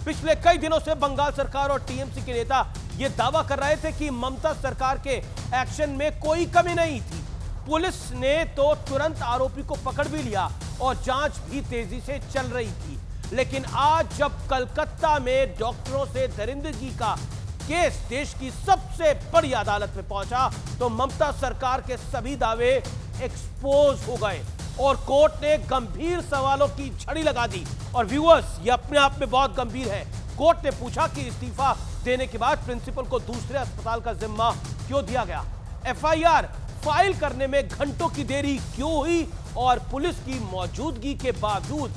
पिछले कई दिनों से बंगाल सरकार और टीएमसी के नेता ये दावा कर रहे थे कि ममता सरकार के एक्शन में कोई कमी नहीं थी। पुलिस ने तो तुरंत आरोपी को पकड़ भी लिया और जांच भी तेजी से चल रही थी। लेकिन आज जब कलकत्ता में डॉक्टरों से दरिंदगी का केस देश की सबसे बड़ी अदालत में पहुंचा तो ममता सरकार के सभी दावे एक्सपोज हो गए और कोर्ट ने गंभीर सवालों की झड़ी लगा दी। और व्यूअर्स, ये अपने आप में बहुत गंभीर है। कोर्ट ने पूछा कि इस्तीफा देने के बाद प्रिंसिपल को दूसरे अस्पताल का जिम्मा क्यों दिया गया, एफआईआर फाइल करने में घंटों की देरी क्यों हुई और पुलिस की मौजूदगी के बावजूद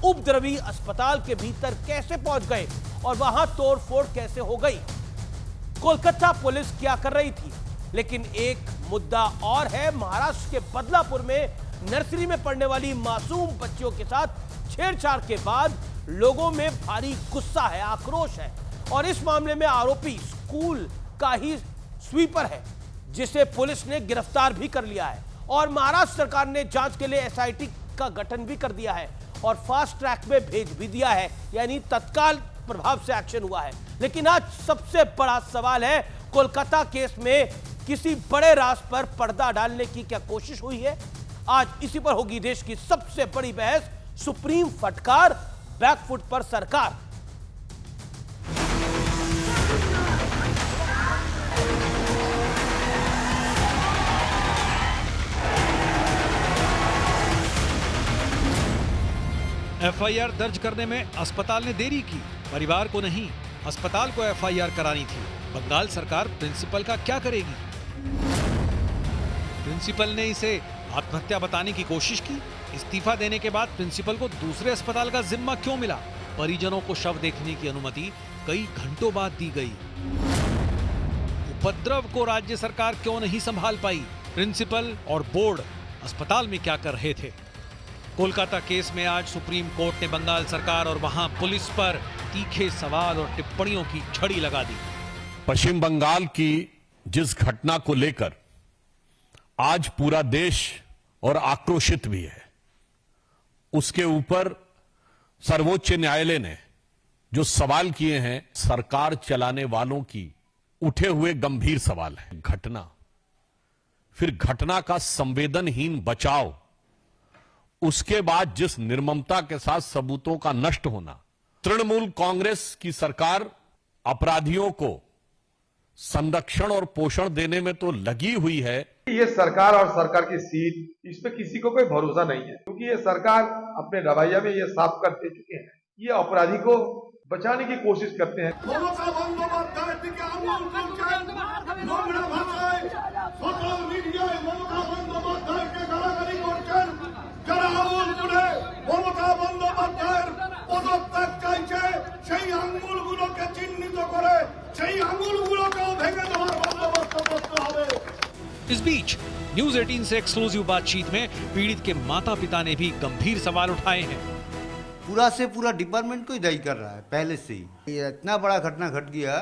उपद्रवी अस्पताल के भीतर कैसे पहुंच गए और वहां तोड़फोड़ कैसे हो गई, कोलकाता पुलिस क्या कर रही थी। लेकिन एक मुद्दा और है, महाराष्ट्र के बदलापुर में नर्सरी में पढ़ने वाली मासूम बच्चियों के साथ छेड़छाड़ के बाद लोगों में भारी गुस्सा है, आक्रोश है और इस मामले में आरोपी स्कूल का ही स्वीपर है जिसे पुलिस ने गिरफ्तार भी कर लिया है और महाराष्ट्र सरकार ने जांच के लिए एसआईटी का गठन भी कर दिया है और फास्ट ट्रैक में भेज भी दिया है, यानी तत्काल प्रभाव से एक्शन हुआ है। लेकिन आज सबसे बड़ा सवाल है, कोलकाता केस में किसी बड़े राज पर पर्दा डालने की क्या कोशिश हुई है? आज इसी पर होगी देश की सबसे बड़ी बहस। सुप्रीम फटकार, बैकफुट पर सरकार। एफआईआर दर्ज करने में अस्पताल ने देरी की, परिवार को नहीं अस्पताल को एफआईआर करानी थी। बंगाल सरकार प्रिंसिपल का क्या करेगी? प्रिंसिपल ने इसे आत्महत्या बताने की कोशिश की। इस्तीफा देने के बाद प्रिंसिपल को दूसरे अस्पताल का जिम्मा क्यों मिला? परिजनों को शव देखने की अनुमति कई घंटों बाद दी गई। उपद्रव को राज्य सरकार क्यों नहीं संभाल पाई? प्रिंसिपल और बोर्ड अस्पताल में क्या कर रहे थे? कोलकाता केस में आज सुप्रीम कोर्ट ने बंगाल सरकार और वहां पुलिस पर तीखे सवाल और टिप्पणियों की छड़ी लगा दी। पश्चिम बंगाल की जिस घटना को लेकर आज पूरा देश और आक्रोशित भी है, उसके ऊपर सर्वोच्च न्यायालय ने जो सवाल किए हैं, सरकार चलाने वालों की उठे हुए गंभीर सवाल है। घटना, फिर घटना का संवेदनहीन बचाव, उसके बाद जिस निर्ममता के साथ सबूतों का नष्ट होना। तृणमूल कांग्रेस की सरकार अपराधियों को संरक्षण और पोषण देने में तो लगी हुई है। ये सरकार और सरकार की सीट, इस पे किसी को कोई भरोसा नहीं है, क्योंकि ये सरकार अपने रवैया में ये साफ कर दे चुके हैं, ये अपराधी को बचाने की कोशिश करते हैं। इस बीच न्यूज 18 से एक्सक्लूसिव बातचीत में पीड़ित के माता पिता ने भी गंभीर सवाल उठाए हैं। पूरा से पूरा डिपार्टमेंट को ही दायी कर रहा है पहले से ही। ये इतना बड़ा घटना घट गया,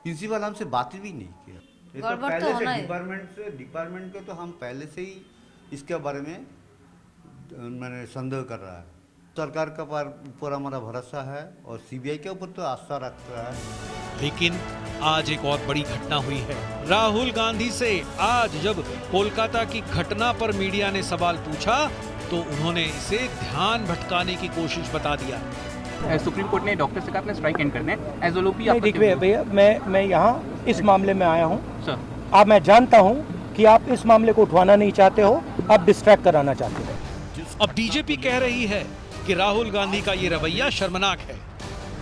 प्रिंसिपल हमसे बात भी नहीं किया। ये तो पहले से डिपार्टमेंट को तो हम पहले से ही इसके बारे में मैंने संदेह कर रहा है। सरकार का ऊपर हमारा भरोसा है और सीबीआई के ऊपर तो आस्था रख रहा है। लेकिन आज एक और बड़ी घटना हुई है। राहुल गांधी से आज जब कोलकाता की घटना पर मीडिया ने सवाल पूछा तो उन्होंने इसे ध्यान भटकाने की कोशिश बता दिया। सुप्रीम कोर्ट ने डॉक्टर से कहा अपने स्ट्राइक एंड करने एज ओलोपी। देखिए भैया, मैं यहाँ इस मामले में आया हूँ सर। अब मैं जानता हूँ कि आप इस मामले को उठवाना नहीं चाहते हो, आप डिस्ट्रैक्ट कराना चाहते हो। अब बीजेपी कह रही है कि राहुल गांधी का ये रवैया शर्मनाक है।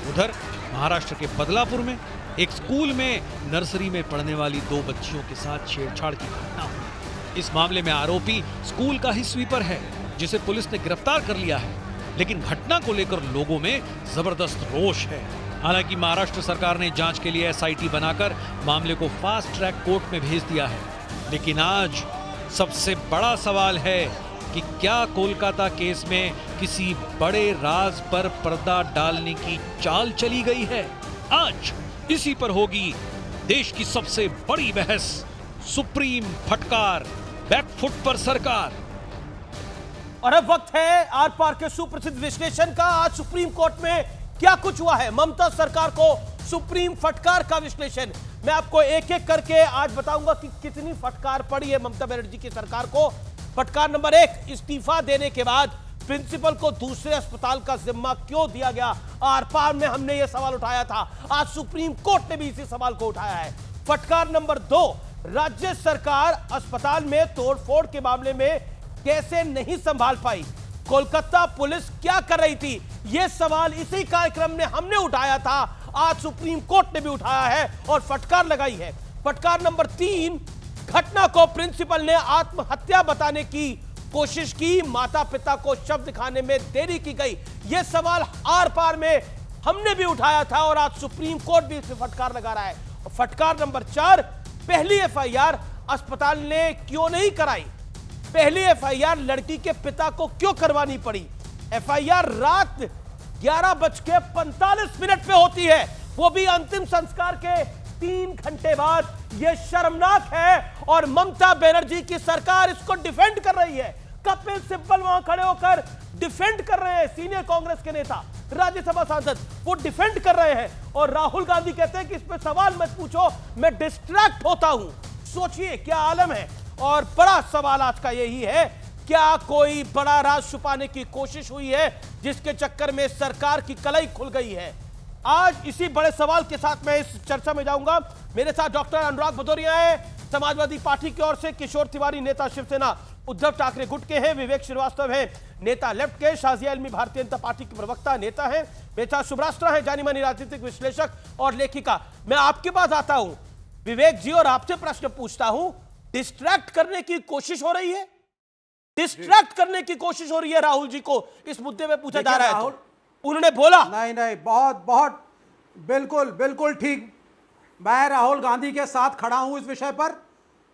उधर महाराष्ट्र के बदलापुर में एक स्कूल में नर्सरी में पढ़ने वाली 2 बच्चियों के साथ छेड़छाड़ की घटना हुई। इस मामले में आरोपी स्कूल का ही स्वीपर है जिसे पुलिस ने गिरफ्तार कर लिया है। लेकिन घटना को लेकर लोगों में जबरदस्त रोष है। हालांकि महाराष्ट्र सरकार ने जांच के लिए एसआईटी बनाकर मामले को फास्ट ट्रैक कोर्ट में भेज दिया है। लेकिन आज सबसे बड़ा सवाल है कि क्या कोलकाता केस में किसी बड़े राज पर पर्दा डालने की चाल चली गई है? आज इसी पर होगी देश की सबसे बड़ी बहस। सुप्रीम फटकार, बैकफुट पर सरकार। और अब वक्त है आर पार के सुप्रसिद्ध विश्लेषण का। आज सुप्रीम कोर्ट में क्या कुछ हुआ है, ममता सरकार को सुप्रीम फटकार का विश्लेषण मैं आपको एक एक करके आज बताऊंगा कि कितनी फटकार पड़ी है ममता बनर्जी की सरकार को। फटकार नंबर 1, इस्तीफा देने के बाद प्रिंसिपल को दूसरे अस्पताल का जिम्मा क्यों दिया गया। आर पार में हमने यह सवाल उठाया था, आज सुप्रीम कोर्ट ने भी इसी सवाल को उठाया है। फटकार नंबर 2, राज्य सरकार अस्पताल में तोड़फोड़ के मामले में कैसे नहीं संभाल पाई, कोलकाता पुलिस क्या कर रही थी, यह सवाल इसी कार्यक्रम में हमने उठाया था, आज सुप्रीम कोर्ट ने भी उठाया है और फटकार लगाई है। फटकार नंबर 3, घटना को प्रिंसिपल ने आत्महत्या बताने की कोशिश की, माता पिता को शव दिखाने में देरी की गई, यह सवाल आर पार में हमने भी उठाया था और आज सुप्रीम कोर्ट भी इसे फटकार लगा रहा है। और फटकार नंबर 4, पहली एफआईआर अस्पताल ने क्यों नहीं कराई, पहली एफआईआर लड़की के पिता को क्यों करवानी पड़ी। एफआईआर रात 11:45 पे होती है, वो भी अंतिम संस्कार के 3 घंटे बाद। यह शर्मनाक है और ममता बनर्जी की सरकार इसको डिफेंड कर रही है। कपिल सिब्बल वहां खड़े होकर डिफेंड कर रहे हैं, सीनियर कांग्रेस के नेता, राज्यसभा सांसद, वो डिफेंड कर रहे हैं और राहुल गांधी कहते हैं कि इस पे सवाल मत पूछो, मैं डिस्ट्रैक्ट होता हूं। सोचिए क्या आलम है। और बड़ा सवाल आज का यही है, क्या कोई बड़ा राज छुपाने की कोशिश हुई है जिसके चक्कर में सरकार की कलाई खुल गई है। आज इसी बड़े सवाल के साथ मैं इस चर्चा में जाऊंगा। मेरे साथ डॉक्टर अनुराग भदौरिया है, समाजवादी पार्टी की ओर से किशोर तिवारी नेता शिवसेना उद्धव ठाकरे गुट के हैं, विवेक श्रीवास्तव है नेता लेफ्ट के, शाजिया इल्मी भारतीय जनता पार्टी के प्रवक्ता नेता है, बेचा शुभराष्ट्र है जानी मानी राजनीतिक विश्लेषक और लेखिका। मैं आपके पास आता हूं विवेक जी और आपसे प्रश्न पूछता हूं, डिस्ट्रैक्ट करने की कोशिश हो रही है, डिस्ट्रैक्ट करने की कोशिश हो रही है राहुल जी को इस मुद्दे में पूछा जा रहा है तो उन्होंने बोला नहीं बहुत बिल्कुल ठीक। मैं राहुल गांधी के साथ खड़ा हूं इस विषय पर।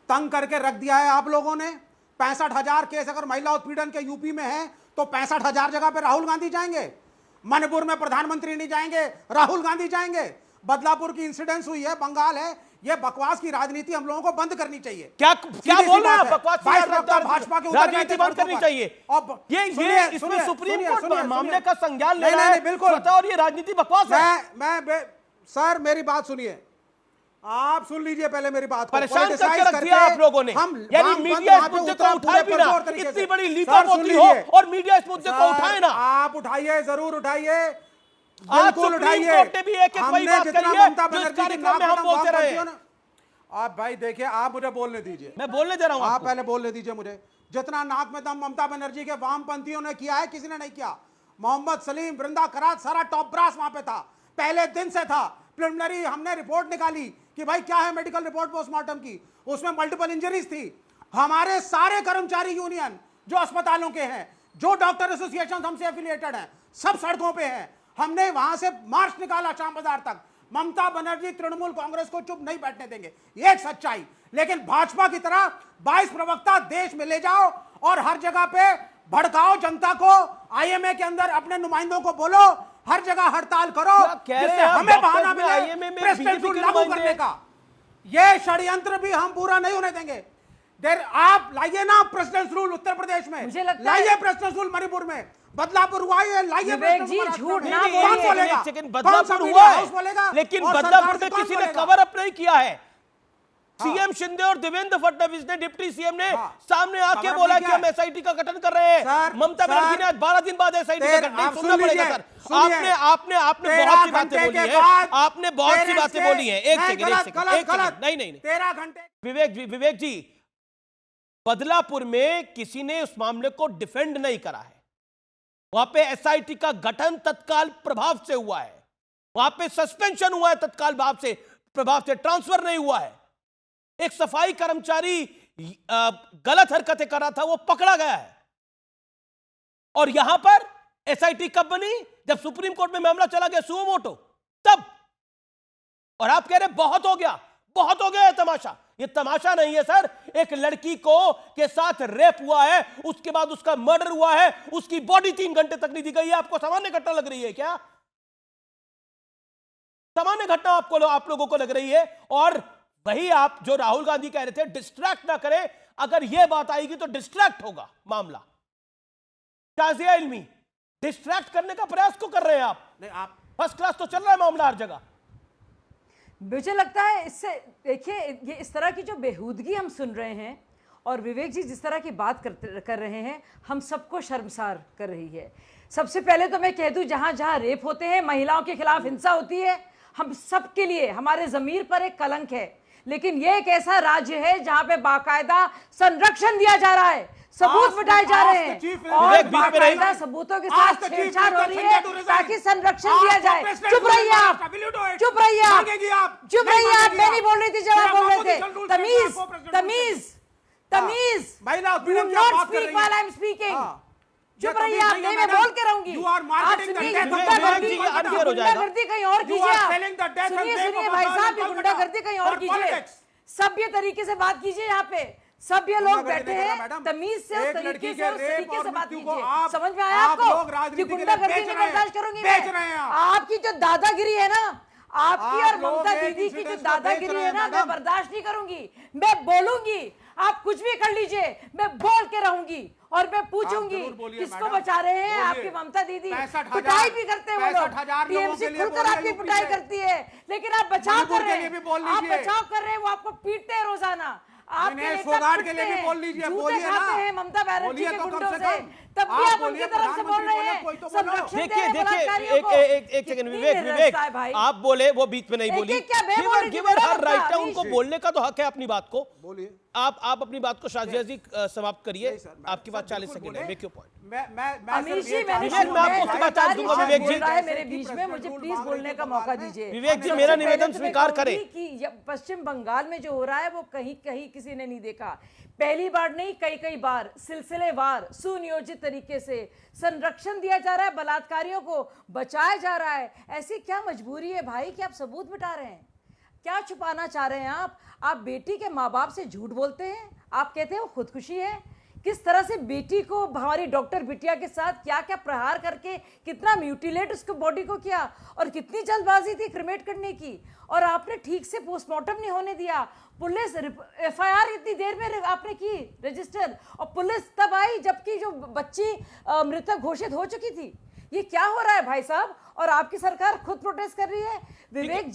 तंग करके रख दिया है आप लोगों ने। 65,000 केस अगर महिला उत्पीड़न के यूपी में है तो 65,000 जगह पे राहुल गांधी जाएंगे। मणिपुर में प्रधानमंत्री नहीं जाएंगे, राहुल गांधी जाएंगे। बदलापुर की इंसिडेंस हुई है, बंगाल है। ये बकवास की राजनीति हम लोगों को बंद करनी चाहिए। क्या बोल रहे हैं बकवास भाजपा के राजनीति बंद करनी चाहिए। ये इसमें सुप्रीम कोर्ट मामले का संज्ञान ले रहा है, बिल्कुल, और ये राजनीति बकवास है। सर मेरी बात सुनिए, आप सुन लीजिए पहले मेरी बात को। परेशान करके रख दिया आप लोगों ने, यानी मीडिया इस मुद्दे को उठाए भी ना, इतनी बड़ी लीपापोती हो और मीडिया इस मुद्दे को उठाए ना। आप उठाइए, जरूर उठाइए, आज सुप्रीम कोर्ट ने भी एक वही बात करी है जो इस कार्यक्रम में हम बोलते रहे हैं। आप भाई देखिए, आप मुझे बोलने दीजिए, मैं बोलने दे रहा हूं, आप पहले बोलने दीजिए मुझे। जितना नाक में दम ममता बनर्जी के वामपंथियों ने किया है, किसी ने नहीं किया। मोहम्मद सलीम, वृंदा करात, सारा टॉप ब्रास वहां पे था, पहले दिन से था। प्रिलिमिनरी हमने रिपोर्ट निकाली कि भाई क्या है मेडिकल रिपोर्ट पोस्टमार्टम की, उसमें मल्टीपल इंजरीज थी। हमारे सारे कर्मचारी यूनियन जो अस्पतालों के हैं, जो डॉक्टर एसोसिएशन हमसे एफिलिएटेड हैं, सब सड़कों पे हैं। हमने वहां से मार्च निकाला शाम बाजार तक। ममता बनर्जी तृणमूल कांग्रेस को चुप नहीं बैठने देंगे, ये एक सच्चाई। लेकिन भाजपा की तरह 22 प्रवक्ता देश में ले जाओ और हर जगह पे भड़काओ जनता को। आईएमए के अंदर अपने नुमाइंदों को बोलो, हर जगह हड़ताल करो जिससे हमें बहाना मिले प्रेसिडेंट रूल लागू करने का। ये षड्यंत्र भी हम पूरा नहीं होने देंगे। आप लाइए ना प्रेसिडेंट रूल उत्तर प्रदेश में, लाइए प्रेसिडेंट रूल मणिपुर में, बदलापुर हुआ है, लाइए झूठ ना बोलिए। बदलापुर हुआ है, लेकिन बदलापुर में किसी ने कवर अप नहीं किया है। सीएम शिंदे और देवेंद्र फडणवीस ने, डिप्टी सीएम ने सामने आके बोला कि हम एसआईटी का गठन कर रहे हैं। ममता बनर्जी ने आज 12 दिन बाद एसआईटी का गठन, सुनना पड़ेगा सर। आपने बहुत सी बातें बोली है, आपने बहुत सी बातें बोली है। एक सेकंड, नहीं 13 घंटे। विवेक जी, बदलापुर में किसी ने उस मामले को डिफेंड नहीं करा है। वहां पे एसआईटी का गठन तत्काल प्रभाव से हुआ है, वहां पे सस्पेंशन हुआ है तत्काल प्रभाव से, ट्रांसफर नहीं हुआ है। एक सफाई कर्मचारी गलत हरकतें कर रहा था, वो पकड़ा गया है। और यहां पर एसआईटी कब बनी? जब सुप्रीम कोर्ट में मामला चला गया सुओ मोटो, तब। और आप कह रहे बहुत हो गया ये तमाशा। ये तमाशा नहीं है सर। एक लड़की को के साथ रेप हुआ है, उसके बाद उसका मर्डर हुआ है, उसकी बॉडी 3 घंटे तक नहीं दी गई है। आपको सामान्य घटना लग रही है क्या? सामान्य घटना आप लोगों को लग रही है? और वही आप जो राहुल गांधी कह रहे थे डिस्ट्रैक्ट ना करें, अगर यह बात आएगी तो डिस्ट्रैक्ट होगा मामला। शाजिया इल्मी, डिस्ट्रैक्ट करने का प्रयास क्यों कर रहे हैं आप? नहीं, आप फर्स्ट क्लास तो चल रहा है मामला हर जगह। मुझे लगता है इससे देखिए, ये इस तरह की जो बेहूदगी हम सुन रहे हैं और विवेक जी जिस तरह की बात कर रहे हैं, हम सबको शर्मसार कर रही है। सबसे पहले तो मैं कह दूं, जहां जहां रेप होते हैं, महिलाओं के खिलाफ हिंसा होती है, हम सबके लिए हमारे जमीर पर एक कलंक है। लेकिन ये एक ऐसा राज्य है जहां पे बाकायदा संरक्षण दिया जा रहा है, सबूत मिटाए जा रहे हैं और बाकायदा सबूतों के साथ छेड़छाड़ हो रही है ताकि संरक्षण दिया जाए। चुप रहिए आप, चुप रहिए आप, चुप रहिए आप। मैं नहीं बोल रही थी जब आप बोल रहे थे। तमीज, तमीज, तमीज। Do not speak while I am speaking. चुप रहिए आप, नहीं मैं बोल के रहूंगी। आप सुनिए, गुंडागर्दी कहीं और कीजिए आप। सुनिए भाई साहब, ये गुंडागर्दी कहीं और कीजिए, सभ्य तरीके से बात कीजिए। यहाँ पे सभ्य लोग बैठे हैं, तमीज से और तरीके से बात कीजिए। समझ में आया आपको कि गुंडागर्दी नहीं बर्दाश्त करूंगी मैं। आपकी जो दादागिरी है ना, आपकी और ममता दीदी की जो दादागिरी है ना, मैं बर्दाश्त नहीं करूंगी। मैं बोलूंगी, आप कुछ भी कर लीजिए, मैं बोल के रहूंगी और मैं पूछूंगी किसको बचा रहे हैं। आपकी ममता दीदी पिटाई भी करते हैं, वो लोग टीएमसी खुलकर आपकी पिटाई करती है, लेकिन आप बचाव कर रहे हैं, आप बचाव कर रहे हैं, वो आपको पीटते हैं रोजाना। आपके लिए भी बोल लीजिए, बोलिए ना, खाते हैं ममता बनर्जी के गुंडों से, तब भी आप उनकी तरफ से बोल रहे हैं। देखिए एक सेकंड विवेक, आप बोले, वो बीच में नहीं बोली। गिवन हर राइट है, उनको बोलने का तो हक है अपनी बात को। बोलिए आप अपनी बात को शाजिया जी समाप्त करिए। आपके पास 40 सेकंड है, मेक योर पॉइंट। अमीश जी, मैं आपको समाचार दूंगा विवेक जी, मेरे बीच में मुझे प्लीज बोलने का मौका दीजिए। विवेक जी, मेरा निवेदन स्वीकार करें कि पश्चिम बंगाल में जो हो रहा है वो कहीं कहीं किसी ने नहीं देखा। पहली बार नहीं, कई बार सिलसिलेवार सुनियोजित तरीके से संरक्षण दिया जा रहा है, बलात्कारियों को बचाया जा रहा है। ऐसी क्या मजबूरी है भाई कि आप सबूत मिटा रहे हैं? क्या छुपाना चाह रहे हैं आप बेटी के माँ बाप से झूठ बोलते हैं, आप कहते हैं वो खुदकुशी है। किस तरह से बेटी को हमारी डॉक्टर बिटिया के साथ क्या क्या प्रहार करके कितना म्यूटिलेट उसको बॉडी को किया, और कितनी जल्दबाजी थी क्रिमेट करने की, और आपने ठीक से पोस्टमार्टम नहीं होने दिया। पुलिस एफआईआर इतनी देर में आपने की रजिस्टर, और पुलिस तब आई जबकि जो बच्ची मृतक घोषित हो चुकी थी। ये क्या हो रहा है भाई साहब? और आपकी सरकार खुद प्रोटेस्ट कर रही है। विवेक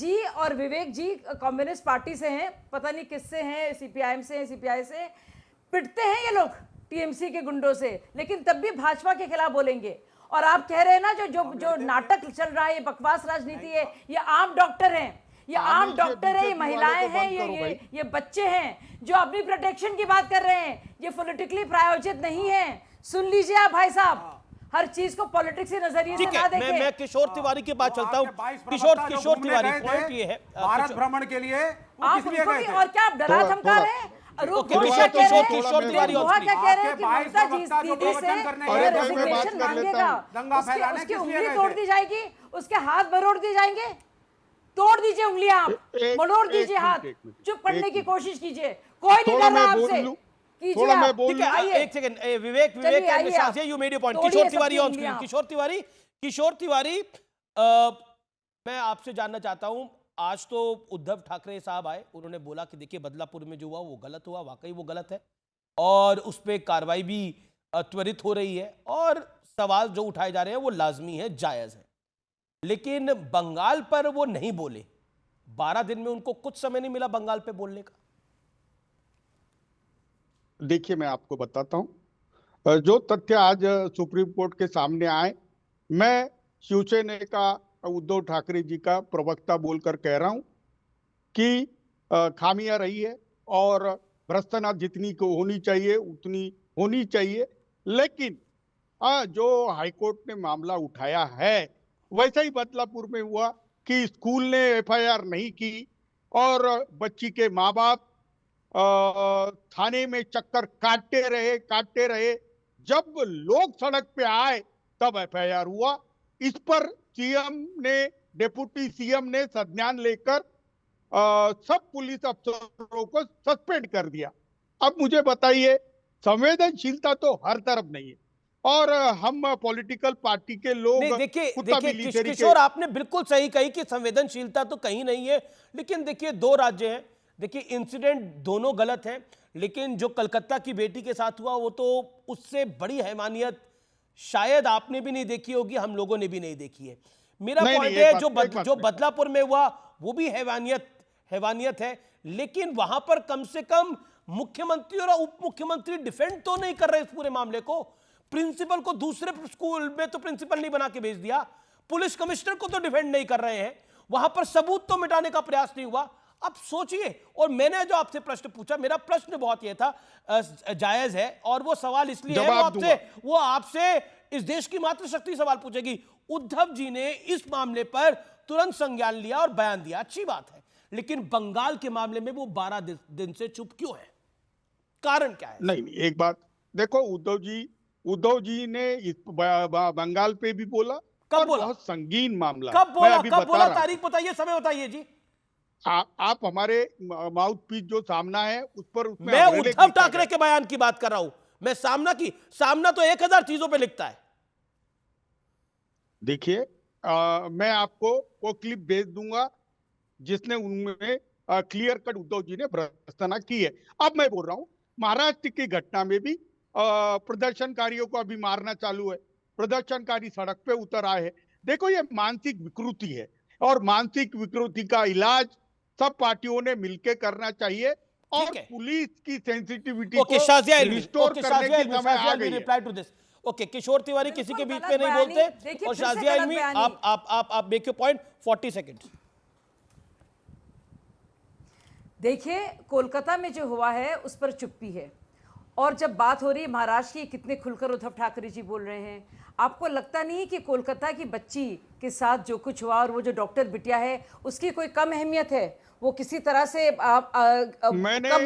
जी कम्युनिस्ट पार्टी से हैं, पता नहीं किससे हैं, सीपीआईएम से हैं, सीपीआई से। पिटते हैं ये लोग टीएमसी के गुंडों से, लेकिन तब भी भाजपा के खिलाफ बोलेंगे। और आप कह रहे हैं ना जो नाटक चल रहा है, ये बकवास राजनीति है, ये आम डॉक्टर हैं, ये आम डॉक्टर है, ये महिलाएं हैं, ये बच्चे हैं जो अपनी प्रोटेक्शन की बात कर रहे हैं। ये पॉलिटिकली प्रायोजित नहीं है। सुन लीजिए आप भाई साहब, हर चीज को पॉलिटिक्स के नजरिए से ना देखें। मैं किशोर तिवारी की बात चलता हूं। किशोर तिवारी, पॉइंट ये है भारत भ्रमण के लिए आप उनको भी, और क्या आप डरा धमका रहे हैं? किशोर तिवारी क्या कह रहे हैं कि ममता जी दीदी से रेजिग्नेशन मांगेगा, उसकी उंगली तोड़ दी जाएगी, उसके हाथ मरोड़ दिए जाएंगे। तोड़ दीजिए उंगलियां, आप मरोड़ दीजिए हाथ, चुप करने की कोशिश कीजिए, कोई नहीं कर रहा आपसे। एक second Vivek and Shazia, you made your point. Kishore Tiwari on screen. Kishore Tiwari, मैं आपसे जानना चाहता हूं, आज तो उद्धव ठाकरे साहब आए, उन्होंने बोला कि देखिए बदलापुर में जो हुआ वो गलत हुआ, वाकई वो गलत है, और उस पर कार्रवाई भी त्वरित हो रही है, और सवाल जो उठाए जा रहे हैं वो लाजमी है, जायज है। लेकिन बंगाल पर वो नहीं बोले। 12 दिन में उनको कुछ समय नहीं मिला बंगाल पे बोलने का। देखिए, मैं आपको बताता हूं, जो तथ्य आज सुप्रीम कोर्ट के सामने आए, मैं शिवसेना का उद्धव ठाकरे जी का प्रवक्ता बोलकर कह रहा हूं कि खामियां रही है और भ्रष्टाचार जितनी को होनी चाहिए उतनी होनी चाहिए। लेकिन जो हाईकोर्ट ने मामला उठाया है वैसा ही बदलापुर में हुआ कि स्कूल ने एफआईआर नहीं की और बच्ची के माँ बाप थाने में चक्कर काटते रहे। जब लोग सड़क पे आए तब एफआईआर हुआ। इस पर सीएम ने, डिप्टी सीएम ने संज्ञान लेकर सब पुलिस अफसरों को सस्पेंड कर दिया। अब मुझे बताइए, संवेदनशीलता तो हर तरफ नहीं है, और हम पॉलिटिकल पार्टी के लोग देखिए किशोर, आपने बिल्कुल सही कही कि संवेदनशीलता तो कहीं नहीं है। लेकिन देखिए, 2 राज्य हैं, देखिए इंसिडेंट दोनों गलत हैं, लेकिन जो कलकत्ता की बेटी के साथ हुआ वो तो उससे बड़ी हैवानियत शायद आपने भी नहीं देखी होगी, हम लोगों ने भी नहीं देखी है। मेरा पॉइंट है जो बदलापुर में हुआ वो भी हैवानियत है, लेकिन वहां पर कम से कम मुख्यमंत्री और उप मुख्यमंत्री डिफेंड तो नहीं कर रहे इस पूरे मामले को। प्रिंसिपल को दूसरे स्कूल में तो प्रिंसिपल नहीं बना के भेज दिया, पुलिस कमिश्नर को तो डिफेंड नहीं कर रहे हैं, वहां पर सबूत तो मिटाने का प्रयास नहीं हुआ। अब सोचिए, और मैंने जो आपसे प्रश्न पूछा, मेरा प्रश्न बहुत यह था, जायज है, और वो सवाल इसलिए है वो आपसे इस देश की मातृशक्ति सवाल पूछेगी। उद्धव जी ने इस मामले पर तुरंत संज्ञान लिया और बयान दिया, अच्छी बात है, लेकिन बंगाल के मामले में वो 12 दिन से चुप क्यों है? कारण क्या है? नहीं, एक बात देखो, उद्धव जी ने बंगाल पे भी बोला। कब बोला? बहुत संगीन मामला। कब बोला? तारीख बताइए, समय बताइए जी। आप हमारे माउथ पीस जो सामना है उस पर, मैं उद्धव ठाकरे के बयान की बात कर रहा हूं। मैं सामना तो 1000 चीजों पे लिखता है। देखिए, मैं आपको वो क्लिप भेज दूंगा जिसने उनमें क्लियर कट उद्धव जी ने भर्त्सना की है। अब मैं बोल रहा हूं, महाराष्ट्र की घटना में भी प्रदर्शनकारियों को अभी मारना चालू है, प्रदर्शनकारी सड़क पे उतर आए हैं। देखो, ये मानसिक विकृति है, और मानसिक विकृति का इलाज सब पार्टियों ने मिलकर करना चाहिए, और पुलिस की सेंसिटिविटी को रिस्टोर करने की समय आ गई है। ओके, किशोर तिवारी किसी के बीच में नहीं बोलते, और शाजिया इल्मी, आप मेक योर पॉइंट, 40 सेकंड। देखिए, कोलकाता में जो हुआ है उस पर चुप्पी है, और जब बात हो रही है महाराष्ट्र की, कितने खुलकर उद्धव ठाकरे जी बोल रहे हैं। आपको लगता नहीं कि कोलकाता की बच्ची के साथ जो कुछ हुआ, और वो जो डॉक्टर बिटिया है, उसकी कोई कम अहमियत है? वो किसी तरह से कम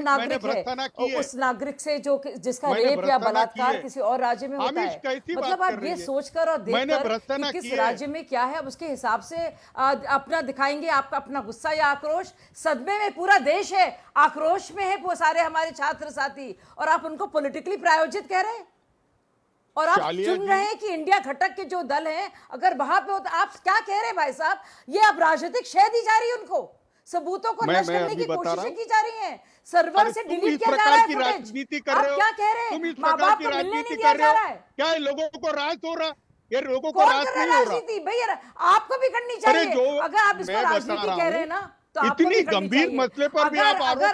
नागरिक है उस नागरिक से जो जिसका रेप या बलात्कार किसी और राज्य में होता है। मतलब आप ये सोचकर और देखकर कि किस राज्य में क्या है, अब उसके हिसाब से अपना दिखाएंगे आपका अपना गुस्सा या आक्रोश। सदमे में पूरा देश है, आक्रोश में है वो सारे हमारे छात्र साथी, और आप उनको पॉलिटिकली प्रायोजित कह रहे हैं, और आप चुन रहे हैं कि इंडिया घटक के जो दल हैं अगर वहां पे हो तो आप क्या कह रहे हैं भाई साहब? ये अब राजनीतिक शह दी जा रही है उनको, सबूतों को नष्ट करने की कोशिशें की जा रही हैं, सर्वर से डिलीट किया जा रहा है फुटेज। आप क्या कह रहे हैं? माँ बाप को मिलने नहीं दिया जा रहा है। क्या लोगों को राज हो रहा? ये लोगों को राज नहीं हो रहा। भैया आपको भी करनी चाहिए, अगर आप इसको राजनीति कह रहे हैं ना, तो इतनी गंभीर मसले पर भी आप आरोप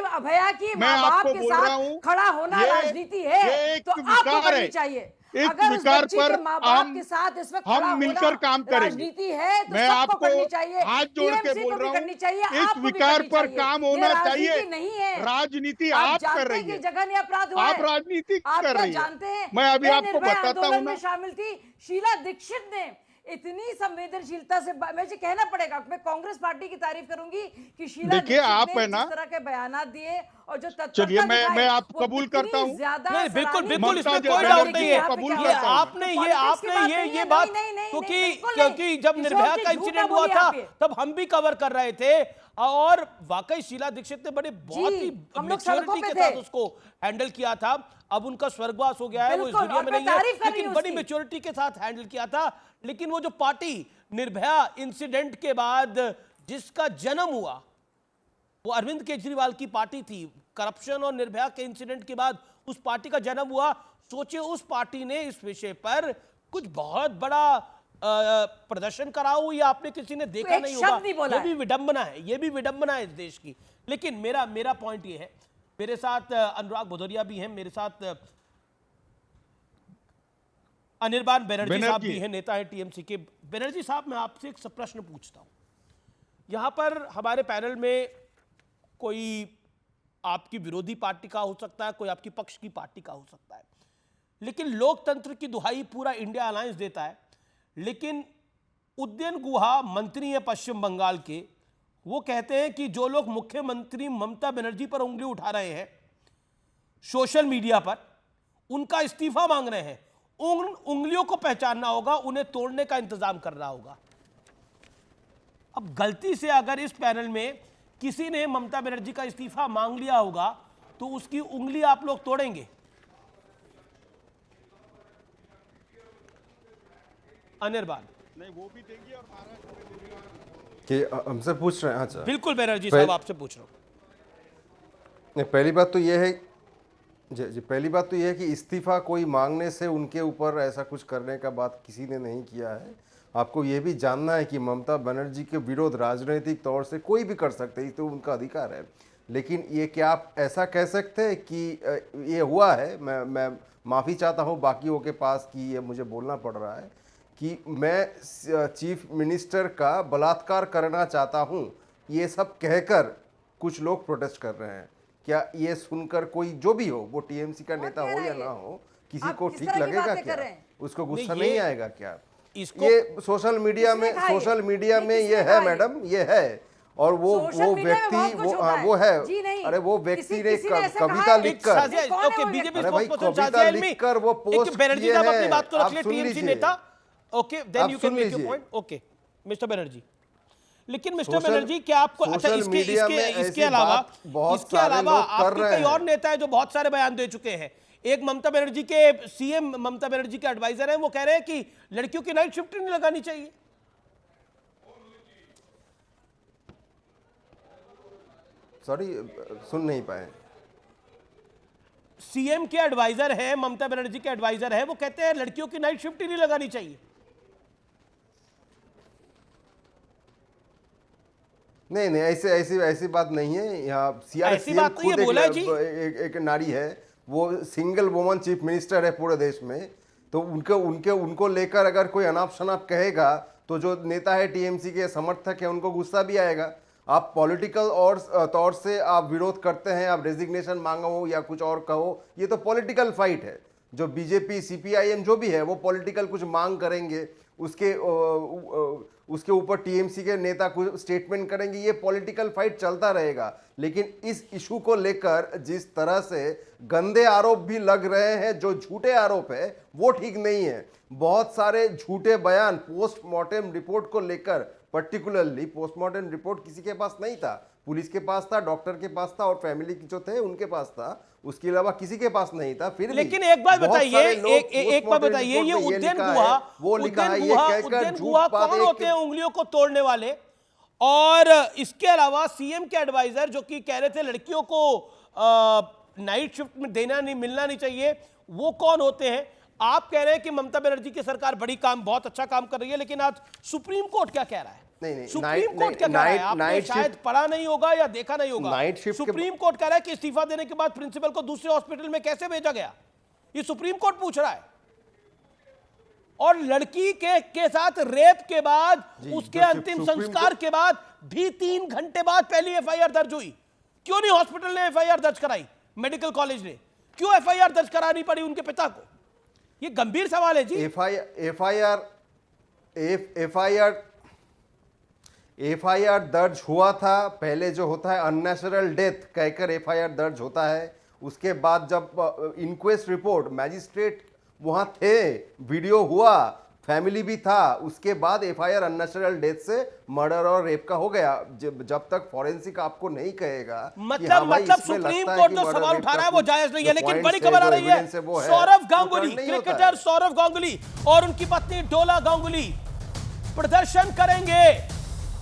अभया की माँ बाप के साथ खड़ा होना राजनीति है, तो आपको करनी चाहिए। अगर उस बच्ची के माँ बाप के साथ इस वक्त खड़ा मिलकर काम करेंगे, राजनीति है तो मैं सबको आपको करनी चाहिए, हाथ जोड़ के बोल रहा हूँ, इस विकार पर काम होना चाहिए। नहीं है राजनीति आप कर रही है, जगह नहीं अपराध हुआ है, आप राजनीति कर रही जानते हैं। मैं अभी आपको बताता हूँ ना, शामिल थी शीला दीक्षित ने, इतनी संवेदनशीलता से मुझे कहना पड़ेगा, मैं कांग्रेस पार्टी की तारीफ करूंगी कि शीला देखिए आप है ना, जिस तरह के बयानात दिए और जो चलिए मैं आप कबूल करता हूँ, बिल्कुल इसमें कोई डाउट नहीं है। आपने ये बात, क्योंकि जब निर्भया का इंसिडेंट हुआ था तब हम भी कवर कर रहे थे, और वाकई शीला दीक्षित ने बहुत ही मैच्योरिटी के साथ उसको हैंडल किया था। अब उनका स्वर्गवास हो गया है, वो इस दुनिया में नहीं है, लेकिन बड़ी मैच्योरिटी के साथ हैंडल किया था। लेकिन वो जो पार्टी निर्भया इंसिडेंट के बाद जिसका जन्म हुआ, वो अरविंद केजरीवाल की पार्टी थी। करप्शन और निर्भया के इंसिडेंट के बाद उस पार्टी का जन्म हुआ। सोचिए, उस पार्टी ने इस विषय पर कुछ बहुत बड़ा प्रदर्शन करा हो, या आपने किसी ने देखा नहीं होगा। ये भी विडंबना है इस देश की। लेकिन मेरा पॉइंट ये है, मेरे साथ अनुराग भदौरिया भी हैं, मेरे साथ अनिर्बान बनर्जी साहब भी हैं, नेता है टीएमसी के। बनर्जी साहब, मैं आपसे एक प्रश्न पूछता हूं। यहां पर हमारे पैनल में कोई आपकी विरोधी पार्टी का हो सकता है, कोई आपकी पक्ष की पार्टी का हो सकता है, लेकिन लोकतंत्र की दुहाई पूरा इंडिया अलायंस देता है। लेकिन उदयन गुहा मंत्री है पश्चिम बंगाल के, वो कहते हैं कि जो लोग मुख्यमंत्री ममता बनर्जी पर उंगली उठा रहे हैं सोशल मीडिया पर, उनका इस्तीफा मांग रहे हैं। उन उंगलियों को पहचानना होगा, उन्हें तोड़ने का इंतजाम करना होगा। अब गलती से अगर इस पैनल में किसी ने ममता बनर्जी का इस्तीफा मांग लिया होगा तो उसकी उंगली आप लोग तोड़ेंगे? अनिर्बान नहीं, वो भी देंगे और कि हमसे पूछ रहे हैं? अच्छा, बिल्कुल बनर्जी साहब, आपसे पूछ रहा हूं। पहली बात तो यह है जी, पहली बात तो यह है कि इस्तीफा कोई मांगने से उनके ऊपर ऐसा कुछ करने का बात किसी ने नहीं किया है। आपको ये भी जानना है कि ममता बनर्जी के विरोध राजनीतिक तौर से कोई भी कर सकते हैं, तो उनका अधिकार है। लेकिन ये क्या आप ऐसा कह सकते हैं कि ये हुआ है, मैं माफ़ी चाहता हूँ बाकियों के पास कि ये मुझे बोलना पड़ रहा है कि मैं चीफ मिनिस्टर का बलात्कार करना चाहता हूँ, ये सब कहकर कुछ लोग प्रोटेस्ट कर रहे हैं। क्या ये सुनकर कोई जो भी हो, वो टीएमसी का नेता हो या ना हो, किसी को ठीक लगेगा क्या? उसको गुस्सा नहीं आएगा क्या? ये सोशल मीडिया में ये है मैडम, ये है। और वो व्यक्ति वो है, अरे वो व्यक्ति ने कविता लिखकर, ओके, बीजेपी कविता लिखकर वो पोस्ट किए हैं। अपनी बात को रख ले, टीएमसी नेता, okay, then you can make your point. Okay mister Banerjee, लेकिन मिस्टर बनर्जी क्या आपको, अच्छा इसके अलावा आपके कई और नेता है जो बहुत सारे बयान दे चुके हैं। एक ममता बनर्जी के सीएम ममता बनर्जी के एडवाइजर हैं, वो कह रहे हैं कि लड़कियों की नाइट शिफ्ट नहीं लगानी चाहिए। सॉरी, सुन नहीं पाए। सीएम के एडवाइजर है, ममता बनर्जी के एडवाइजर है, वो कहते हैं लड़कियों की नाइट शिफ्ट ही नहीं लगानी चाहिए। नहीं, ऐसी बात नहीं है। यहाँ सीएम खुद एक नारी है, वो सिंगल वुमन चीफ मिनिस्टर है पूरे देश में, तो उनको लेकर अगर कोई अनाप शनाप कहेगा तो जो नेता है टीएमसी के समर्थक है उनको गुस्सा भी आएगा। आप पॉलिटिकल और तौर से आप विरोध करते हैं, आप रेजिग्नेशन मांगो या कुछ और कहो, ये तो पॉलिटिकल फाइट है। जो बीजेपी सीपीआईएम जो भी है वो पॉलिटिकल कुछ मांग करेंगे, उसके ऊपर टीएमसी के नेता कुछ स्टेटमेंट करेंगे, ये पॉलिटिकल फाइट चलता रहेगा। लेकिन इस इशू को लेकर जिस तरह से गंदे आरोप भी लग रहे हैं, जो झूठे आरोप है, वो ठीक नहीं है। बहुत सारे झूठे बयान पोस्टमार्टम रिपोर्ट को लेकर, पर्टिकुलरली पोस्टमार्टम रिपोर्ट किसी के पास नहीं था, पुलिस के पास था, डॉक्टर के पास था और फैमिली जो थे उनके पास था, उसके अलावा किसी के पास नहीं था। फिर लेकिन एक बात बताइए, एक बात बताइए, ये उद्यन गुहा, वो लिखा है, ये कहकर झूठ कौन होते हैं उंगलियों को तोड़ने वाले? और इसके अलावा सीएम के एडवाइजर जो कि कह रहे थे लड़कियों को नाइट शिफ्ट में देना नहीं, मिलना नहीं चाहिए, वो कौन होते हैं? आप कह रहे हैं कि ममता बनर्जी की सरकार बहुत अच्छा काम कर रही है, लेकिन आज सुप्रीम कोर्ट क्या कह रहा है? नहीं, सुप्रीम कोर्ट क्या कह रहा है? आपने शायद पढ़ा नहीं होगा या देखा नहीं होगा। सुप्रीम कोर्ट कह रहा है कि इस्तीफा देने के बाद प्रिंसिपल को दूसरे हॉस्पिटल में कैसे भेजा गया, ये सुप्रीम कोर्ट पूछ रहा है। और लड़की के साथ रेप के बाद, उसके अंतिम संस्कार के बाद भी 3 घंटे बाद पहली एफआईआर दर्ज हुई। क्यों नहीं हॉस्पिटल ने एफआईआर दर्ज कराई? मेडिकल कॉलेज ने क्यों एफआईआर दर्ज करानी पड़ी उनके पिता को? ये गंभीर सवाल है जी। एफआईआर दर्ज हुआ था। पहले जो होता है अननेचुरल डेथ कहकर एफआईआर दर्ज होता है। उसके बाद जब इंक्वेस्ट रिपोर्ट, मैजिस्ट्रेट वहां थे, वीडियो हुआ, फैमिली भी था, उसके बाद एफआईआर अननेचुरल डेथ से मर्डर और रेप का हो गया। जब तक फॉरेंसिक आपको नहीं कहेगा, मतलब सुप्रीम कोर्ट जो सवाल उठा रहा है वो जायज नहीं है। लेकिन बड़ी खबर आ रही है, सौरव गांगुली, क्रिकेटर सौरव गांगुली और उनकी पत्नी डोला गांगुली प्रदर्शन करेंगे,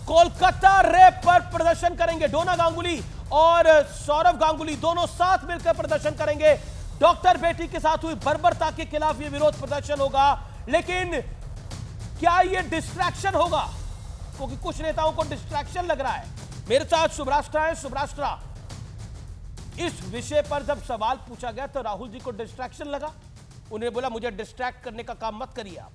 कोलकाता रेप पर प्रदर्शन करेंगे। डोना गांगुली और सौरव गांगुली दोनों साथ मिलकर प्रदर्शन करेंगे। डॉक्टर बेटी के साथ हुई बर्बरता के खिलाफ यह विरोध प्रदर्शन होगा। लेकिन क्या यह डिस्ट्रैक्शन होगा? क्योंकि कुछ नेताओं को डिस्ट्रैक्शन लग रहा है। मेरे साथ सुब्राष्ट्रा है। सुब्राष्ट्रा, इस विषय पर जब सवाल पूछा गया तो राहुल जी को डिस्ट्रैक्शन लगा, उन्हें बोला मुझे डिस्ट्रैक्ट करने का काम मत करिए आप।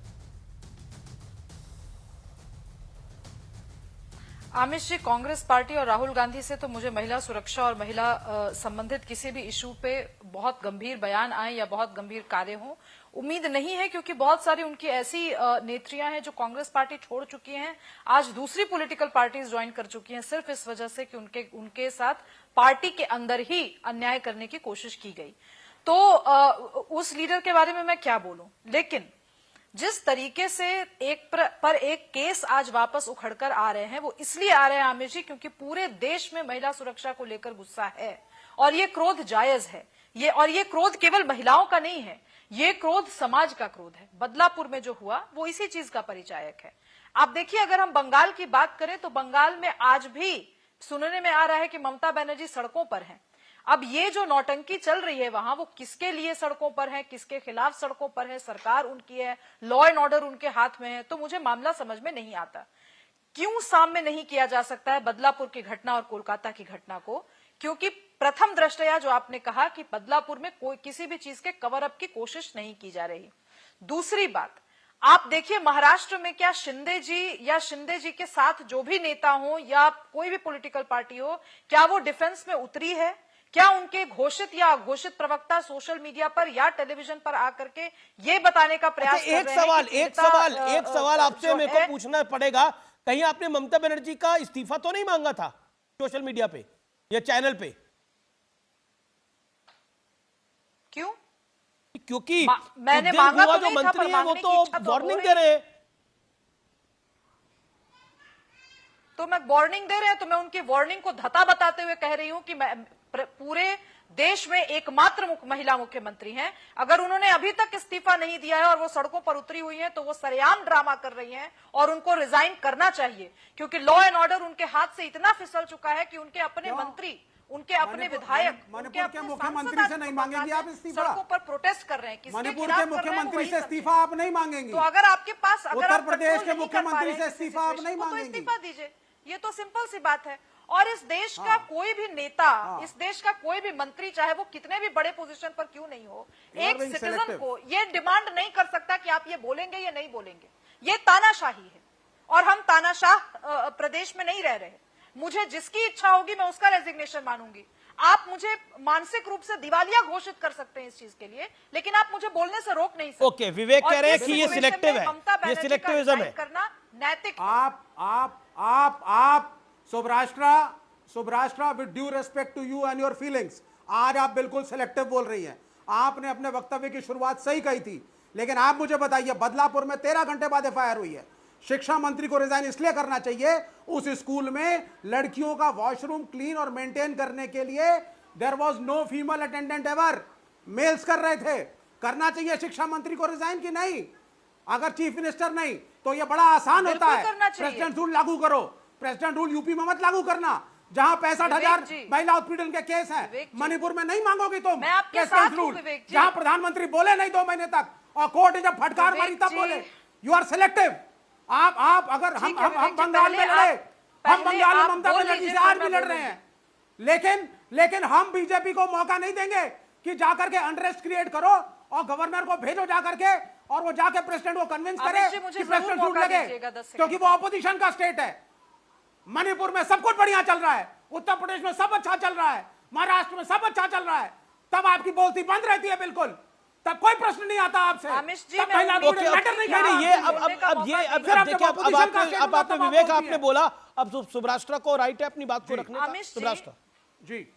आमिष जी, कांग्रेस पार्टी और राहुल गांधी से तो मुझे महिला सुरक्षा और महिला संबंधित किसी भी इशू पे बहुत गंभीर बयान आए या बहुत गंभीर कार्य हों उम्मीद नहीं है, क्योंकि बहुत सारी उनकी ऐसी नेत्रियां हैं जो कांग्रेस पार्टी छोड़ चुकी हैं, आज दूसरी पॉलिटिकल पार्टीज ज्वाइन कर चुकी हैं, सिर्फ इस वजह से कि उनके साथ पार्टी के अंदर ही अन्याय करने की कोशिश की गई। तो उस लीडर के बारे में मैं क्या बोलूं। लेकिन जिस तरीके से एक केस आज वापस उखड़कर आ रहे हैं, वो इसलिए आ रहे हैं आमिर जी, क्योंकि पूरे देश में महिला सुरक्षा को लेकर गुस्सा है और ये क्रोध जायज है। ये क्रोध केवल महिलाओं का नहीं है, ये क्रोध समाज का क्रोध है। बदलापुर में जो हुआ वो इसी चीज का परिचायक है। आप देखिए, अगर हम बंगाल की बात करें तो बंगाल में आज भी सुनने में आ रहा है कि ममता बनर्जी सड़कों पर हैं। अब ये जो नौटंकी चल रही है वहां, वो किसके लिए सड़कों पर है, किसके खिलाफ सड़कों पर है, सरकार उनकी है, लॉ एंड ऑर्डर उनके हाथ में है, तो मुझे मामला समझ में नहीं आता। क्यों सामने नहीं किया जा सकता है बदलापुर की घटना और कोलकाता की घटना को? क्योंकि प्रथम दृष्टया जो आपने कहा कि बदलापुर में कोई किसी भी चीज के कवर अप की कोशिश नहीं की जा रही। दूसरी बात, आप देखिए महाराष्ट्र में क्या शिंदे जी या शिंदे जी के साथ जो भी नेता हो या कोई भी पॉलिटिकल पार्टी हो, क्या वो डिफेंस में उतरी है? क्या उनके घोषित या अघोषित प्रवक्ता सोशल मीडिया पर या टेलीविजन पर आकर के ये बताने का प्रयास कर रहे हैं? एक सवाल आपसे मेरे को पूछना पड़ेगा, कहीं आपने ममता बनर्जी का इस्तीफा तो नहीं मांगा था सोशल मीडिया पे या चैनल पे? क्यों? क्योंकि मैंने मांगा तो जो नहीं था, मंत्री है वो मांगने की तो इच्छा तो वार्निंग हो दे रहे हैं। तो मैं वार्निंग दे रहे हैं तो मैं उनकी वार्निंग को धता बताते हुए कह रही हूं कि मैं पूरे देश में एकमात्र महिला मुख्यमंत्री हैं। अगर उन्होंने अभी तक इस्तीफा नहीं दिया है और वो सड़कों पर उतरी हुई हैं, तो वो सरेआम ड्रामा कर रही हैं और उनको रिजाइन करना चाहिए, क्योंकि लॉ एंड ऑर्डर उनके हाथ से इतना फिसल चुका है कि उनके अपने मंत्री, उनके अपने विधायक, मणिपुर के मुख्यमंत्री से नहीं मांगेंगे आप इस्तीफा? सड़कों पर प्रोटेस्ट कर रहे हैं, मणिपुर के मुख्यमंत्री से इस्तीफा आप नहीं मांगेंगे? तो अगर आपके पास, अगर उत्तर प्रदेश के मुख्यमंत्री से इस्तीफा आप नहीं तो मांगेंगे? इस्तीफा दीजिए, ये तो सिंपल सी बात है। और इस देश का कोई भी नेता, इस देश का कोई भी मंत्री, चाहे वो कितने भी बड़े पोजीशन पर क्यों नहीं हो, एक सिटीजन को ये डिमांड नहीं कर सकता कि आप ये बोलेंगे या नहीं बोलेंगे। ये तानाशाही है और हम तानाशाह प्रदेश में नहीं रह रहे। मुझे जिसकी इच्छा होगी मैं उसका रेजिग्नेशन मानूंगी। आप मुझे मानसिक रूप से दिवालिया घोषित कर सकते हैं इस चीज के लिए, लेकिन आप मुझे बोलने से रोक नहीं सकते। ओके, विवेक कह रहे हैं कि ये सिलेक्टिव है, ये सिलेक्टिविज्म है, करना नैतिक। आप सुब्राष्ट्रा, with due respect to you and your feelings, आज आप बिल्कुल सिलेक्टिव बोल रही हैं। आपने अपने वक्तव्य की शुरुआत सही कही थी, लेकिन आप मुझे बताइए, बदलापुर में 13 घंटे बाद एफआईआर हुई है। शिक्षा मंत्री को रिजाइन इसलिए करना चाहिए, उस स्कूल में लड़कियों का वॉशरूम क्लीन और मेंटेन करने के लिए there was no female attendant ever, males कर रहे थे। करना चाहिए शिक्षा मंत्री को रिजाइन की नहीं? अगर चीफ मिनिस्टर नहीं तो यह बड़ा आसान होता है, प्रेसिडेंट रूल लागू करो। प्रेसिडेंट रूल यूपी में मत लागू करना, जहां 65,000 महिला उत्पीड़न के केस हैं। मणिपुर में नहीं मांगोगी तुम प्रेसिडेंट रूल, जहां प्रधानमंत्री बोले नहीं 2 महीने तक और कोर्ट ने जब फटकार मारी तब बोले। You are selective. आप अगर हम बंगाल में लड़े, हम बंगाल में ममता बनर्जी से आज भी लड़ रहे हैं, लेकिन हम बीजेपी को मौका नहीं देंगे कि जाकर के अनरेस्ट क्रिएट करो और गवर्नर को भेजो जाकर के, और वो जाके प्रेसिडेंट को कन्विंस करे कि प्रेसिडेंट रूल लगे, क्योंकि वो ऑपोजिशन का स्टेट है। मणिपुर में सब कुछ बढ़िया चल रहा है, उत्तर प्रदेश में सब अच्छा चल रहा है, महाराष्ट्र में सब अच्छा चल रहा है, तब आपकी बोलती बंद रहती है बिल्कुल, तब कोई प्रश्न नहीं आता आपसे। अब आपने विवेक आपने बोला, अब सुब्राष्ट्रा को राइट है अपनी बात को रखने का। सुब्राष्ट्रा जी,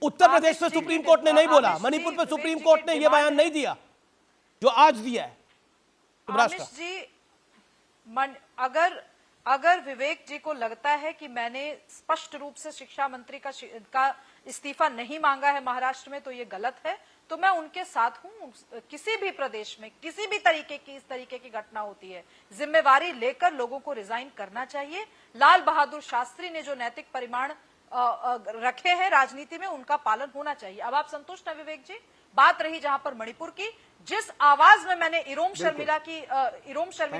उत्तर प्रदेश में सुप्रीम कोर्ट ने नहीं बोला, मणिपुर पे सुप्रीम कोर्ट ने यह बयान नहीं दिया जो आज दिया है। सुब्राष्ट्रा जी, अगर विवेक जी को लगता है कि मैंने स्पष्ट रूप से शिक्षा मंत्री का इस्तीफा नहीं मांगा है महाराष्ट्र में, तो ये गलत है। तो मैं उनके साथ हूं। किसी भी प्रदेश में किसी भी तरीके की इस तरीके की घटना होती है, जिम्मेवारी लेकर लोगों को रिजाइन करना चाहिए। लाल बहादुर शास्त्री ने जो नैतिक परिमाण रखे हैं राजनीति में, उनका पालन होना चाहिए। अब आप संतुष्ट हैं विवेक जी? बात रही जहां पर मणिपुर की, जिस आवाज में मैंने इरोम शर्मिला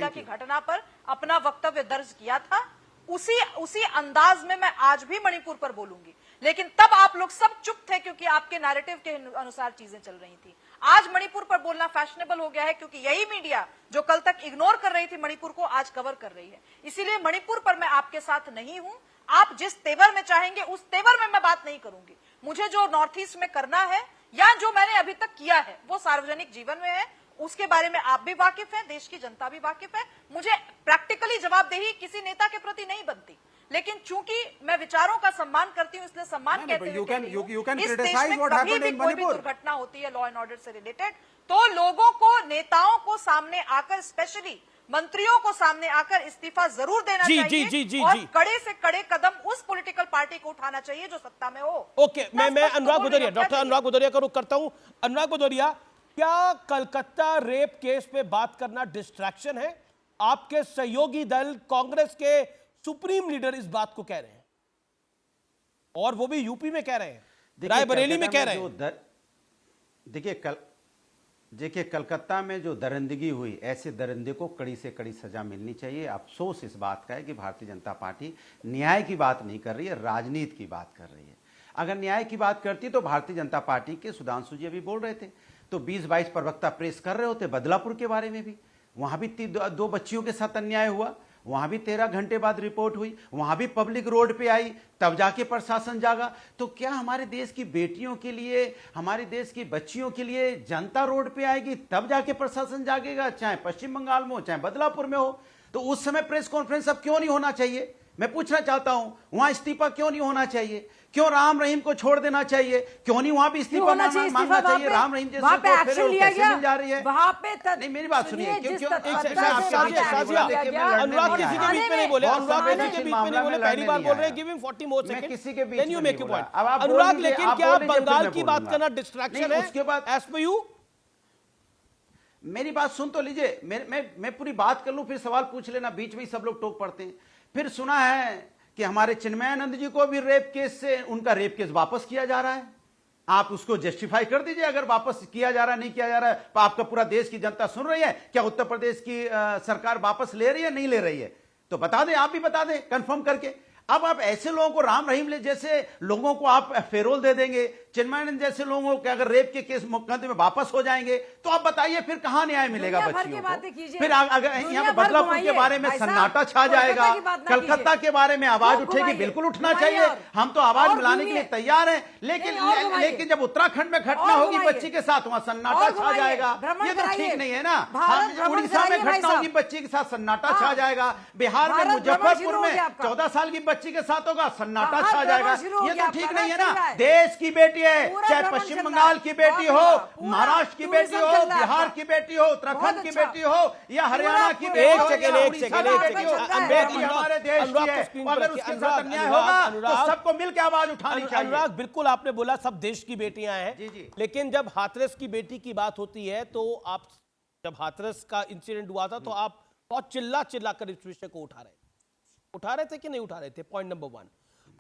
की घटना पर अपना वक्तव्य दर्ज किया था, उसी अंदाज में मैं आज भी मणिपुर पर बोलूंगी। लेकिन तब आप लोग सब चुप थे क्योंकि आपके नैरेटिव के अनुसार चीजें चल रही थी। आज मणिपुर पर बोलना फैशनेबल हो गया है, क्योंकि यही मीडिया जो कल तक इग्नोर कर रही थी मणिपुर को, आज कवर कर रही है। इसीलिए मणिपुर पर मैं आपके साथ नहीं हूं। आप जिस तेवर में चाहेंगे उस तेवर में मैं बात नहीं करूंगी। मुझे जो नॉर्थ ईस्ट में करना है या जो मैंने अभी तक किया है वो सार्वजनिक जीवन में है, उसके बारे में आप भी वाकिफ हैं, देश की जनता भी वाकिफ है। मुझे प्रैक्टिकली जवाबदेही किसी नेता के प्रति नहीं बनती, लेकिन चूंकि मैं विचारों का सम्मान करती हूँ, इसलिए सम्मान कहते हुए इस देश में कभी भी कोई भी दुर्घटना होती है लॉ एंड ऑर्डर से रिलेटेड, तो लोगों को, नेताओं को सामने आकर, स्पेशली मंत्रियों को सामने आकर इस्तीफा जरूर देना चाहिए और कड़े से कड़े कदम उस पॉलिटिकल पार्टी को उठाना चाहिए जो सत्ता में हो। ओके, मैं अनुराग भदौरिया, डॉक्टर अनुराग भदौरिया का रुख करता हूं। अनुराग भदौरिया, क्या कलकत्ता रेप केस पे बात करना डिस्ट्रैक्शन है? आपके सहयोगी दल कांग्रेस के सुप्रीम लीडर इस बात को कह रहे हैं, और वो भी यूपी में कह रहे हैं। रायबरेली में कह रहे हैं। देखिए कलकत्ता में जो दरिंदगी हुई, ऐसे दरिंदे को कड़ी से कड़ी सजा मिलनी चाहिए। अफसोस इस बात का है कि भारतीय जनता पार्टी न्याय की बात नहीं कर रही है, राजनीति की बात कर रही है। अगर न्याय की बात करती तो भारतीय जनता पार्टी के सुधांशु जी अभी बोल रहे थे तो 20-22 प्रवक्ता प्रेस कर रहे होते बदलापुर के बारे में भी। वहां भी 2 बच्चियों के साथ अन्याय हुआ, वहां भी 13 घंटे बाद रिपोर्ट हुई, वहां भी पब्लिक रोड पे आई, तब जाके प्रशासन जागा। तो क्या हमारे देश की बेटियों के लिए, हमारे देश की बच्चियों के लिए जनता रोड पे आएगी तब जाके प्रशासन जागेगा? चाहे पश्चिम बंगाल में हो चाहे बदलापुर में हो, तो उस समय प्रेस कॉन्फ्रेंस अब क्यों नहीं होना चाहिए? मैं पूछना चाहता हूं, वहां इस्तीफा क्यों नहीं होना चाहिए? क्यों राम रहीम को छोड़ देना चाहिए? क्यों नहीं वहां भी इस्तीफा मांगना चाहिए? राम रहीम जैसे एक्शन लिया गया मिल जा रही है वहां पे। नहीं, मेरी बात सुनिए। अनुराग किसी के बीच में नहीं बोले, अनुराग किसी के बीच में नहीं बोले, पहली बार बोल रहे हैं। गिव हिम 40 मोर सेकंड, किसी के बीच देन यू में मेक योर नहीं पॉइंट। बोला। अनुराग, लेकिन क्या बंगाल की बात बोलूंगा। करना डिस्ट्रैक्शन है? उसके बाद एज पर यू मेरी बात सुन तो लीजिए, मैं पूरी बात कर लूं फिर सवाल पूछ लेना, बीच में ही सब लोग टोक पड़ते हैं। फिर सुना है कि हमारे चिन्मयानंद जी को भी रेप केस से उनका रेप केस वापस किया जा रहा है। आप उसको जस्टिफाई कर दीजिए, अगर वापस किया जा रहा है नहीं किया जा रहा है। तो आपका पूरा देश की जनता सुन रही है, क्या उत्तर प्रदेश की सरकार वापस ले रही है नहीं ले रही है? तो बता दें, आप भी बता दें कंफर्म करके। अब आप ऐसे लोगों को, राम रहीम जैसे लोगों को आप फेरोल दे देंगे, चिन्मयानंद जैसे लोगों के अगर रेप के केस मुकदमे में वापस हो जाएंगे, तो आप बताइए फिर कहां न्याय मिलेगा बच्चियों को? फिर अगर यहाँ पे बदलापुर के बारे में सन्नाटा छा जाएगा, कलकत्ता के बारे में आवाज उठेगी, बिल्कुल उठना चाहिए, हम तो आवाज मिलाने के लिए तैयार हैं। लेकिन जब उत्तराखंड में घटना होगी बच्ची के साथ, वहां सन्नाटा छा जाएगा, ये तो ठीक नहीं है ना। उड़ीसा में घटना होगी बच्ची के साथ, सन्नाटा छा जाएगा। बिहार में मुजफ्फरपुर में 14 साल की बच्ची के साथ होगा, सन्नाटा छा जाएगा। ये तो ठीक नहीं है ना। देश की बेटी है, चाहे पश्चिम बंगाल की बेटी हो, महाराष्ट्र की बेटी हो, बिहार की बेटी हो, उत्तराखंड की बेटी हो या हरियाणा की बेटी हो, हमारे देश की है। अगर उसके साथ अन्याय होगा तो सबको मिलकर आवाज उठानी चाहिए। अनुराग, बिल्कुल आपने बोला सब देश की बेटियां हैं, लेकिन जब हाथरस की बेटी की बात होती है तो आप, जब हाथरस का इंसिडेंट हुआ था तो आप बहुत चिल्ला कर इस विषय को उठा रहे थे कि नहीं उठा रहे थे? Point number 1।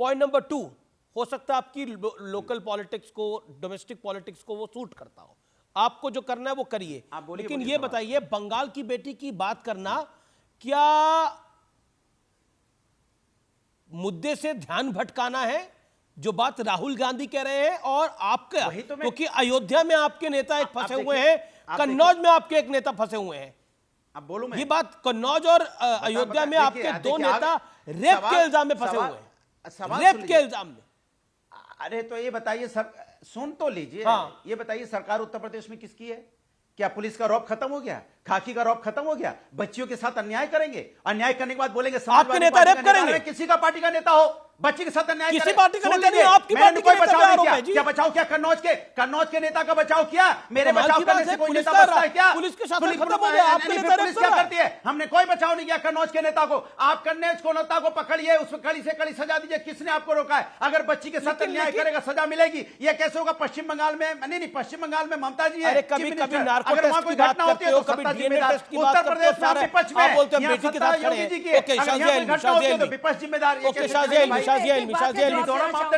पॉइंट नंबर 2, हो सकता है आपकी लोकल पॉलिटिक्स को, डोमेस्टिक पॉलिटिक्स को वो सूट करता हो, आपको जो करना है वो करिए, लेकिन ये बताइए, बंगाल की बेटी की बात करना क्या मुद्दे से ध्यान भटकाना है, जो बात राहुल गांधी कह रहे हैं और आपका? क्योंकि अयोध्या में आपके नेता एक फंसे हुए हैं, कन्नौज में आपके एक नेता फंसे हुए हैं। अब बोलूं मैं, ये बात, कन्नौज और अयोध्या में आपके 2 नेता रेप के इल्जाम में फंसे हुए हैं, रेप के इल्जाम में। अरे तो ये बताइए सर, सुन तो लीजिए। ये बताइए, सरकार उत्तर प्रदेश में किसकी है? क्या पुलिस का रौब खत्म हो गया? खाकी का रौब खत्म हो गया? बच्चियों के साथ अन्याय करेंगे, अन्याय करने के बाद बोलेंगे आपके नेता रेप करेंगे? किसी का पार्टी का नेता हो, बच्ची के साथ अन्याय किसी पार्टी का नेता नहीं, आपकी पार्टी का नेता बचाव किया? क्या बचाव किया? कन्नौज के नेता का बचाव किया? मेरे बचाव करने से कोई नेता बचता है क्या? पुलिस के साथ खत्म हो गया, आपके नेता पुलिस क्या करती है? हमने कोई बचाव नहीं किया कन्नौज के नेता को। आप कन्नौज को नेता को पकड़िए, उसको कड़ी से कड़ी सजा दीजिए। किसने आपको रोका है? अगर बच्ची के साथ अन्याय करेगा सजा मिलेगी। ये कैसे होगा? पश्चिम बंगाल में नहीं, पश्चिम बंगाल में ममता जी है, कभी नार्को अगर वहां कोई घटना होती है तो सत्ता जिम्मेदार। उत्तर प्रदेश में विपक्ष में बेटी के साथ खड़े हैं। ओके, विपक्ष जिम्मेदार।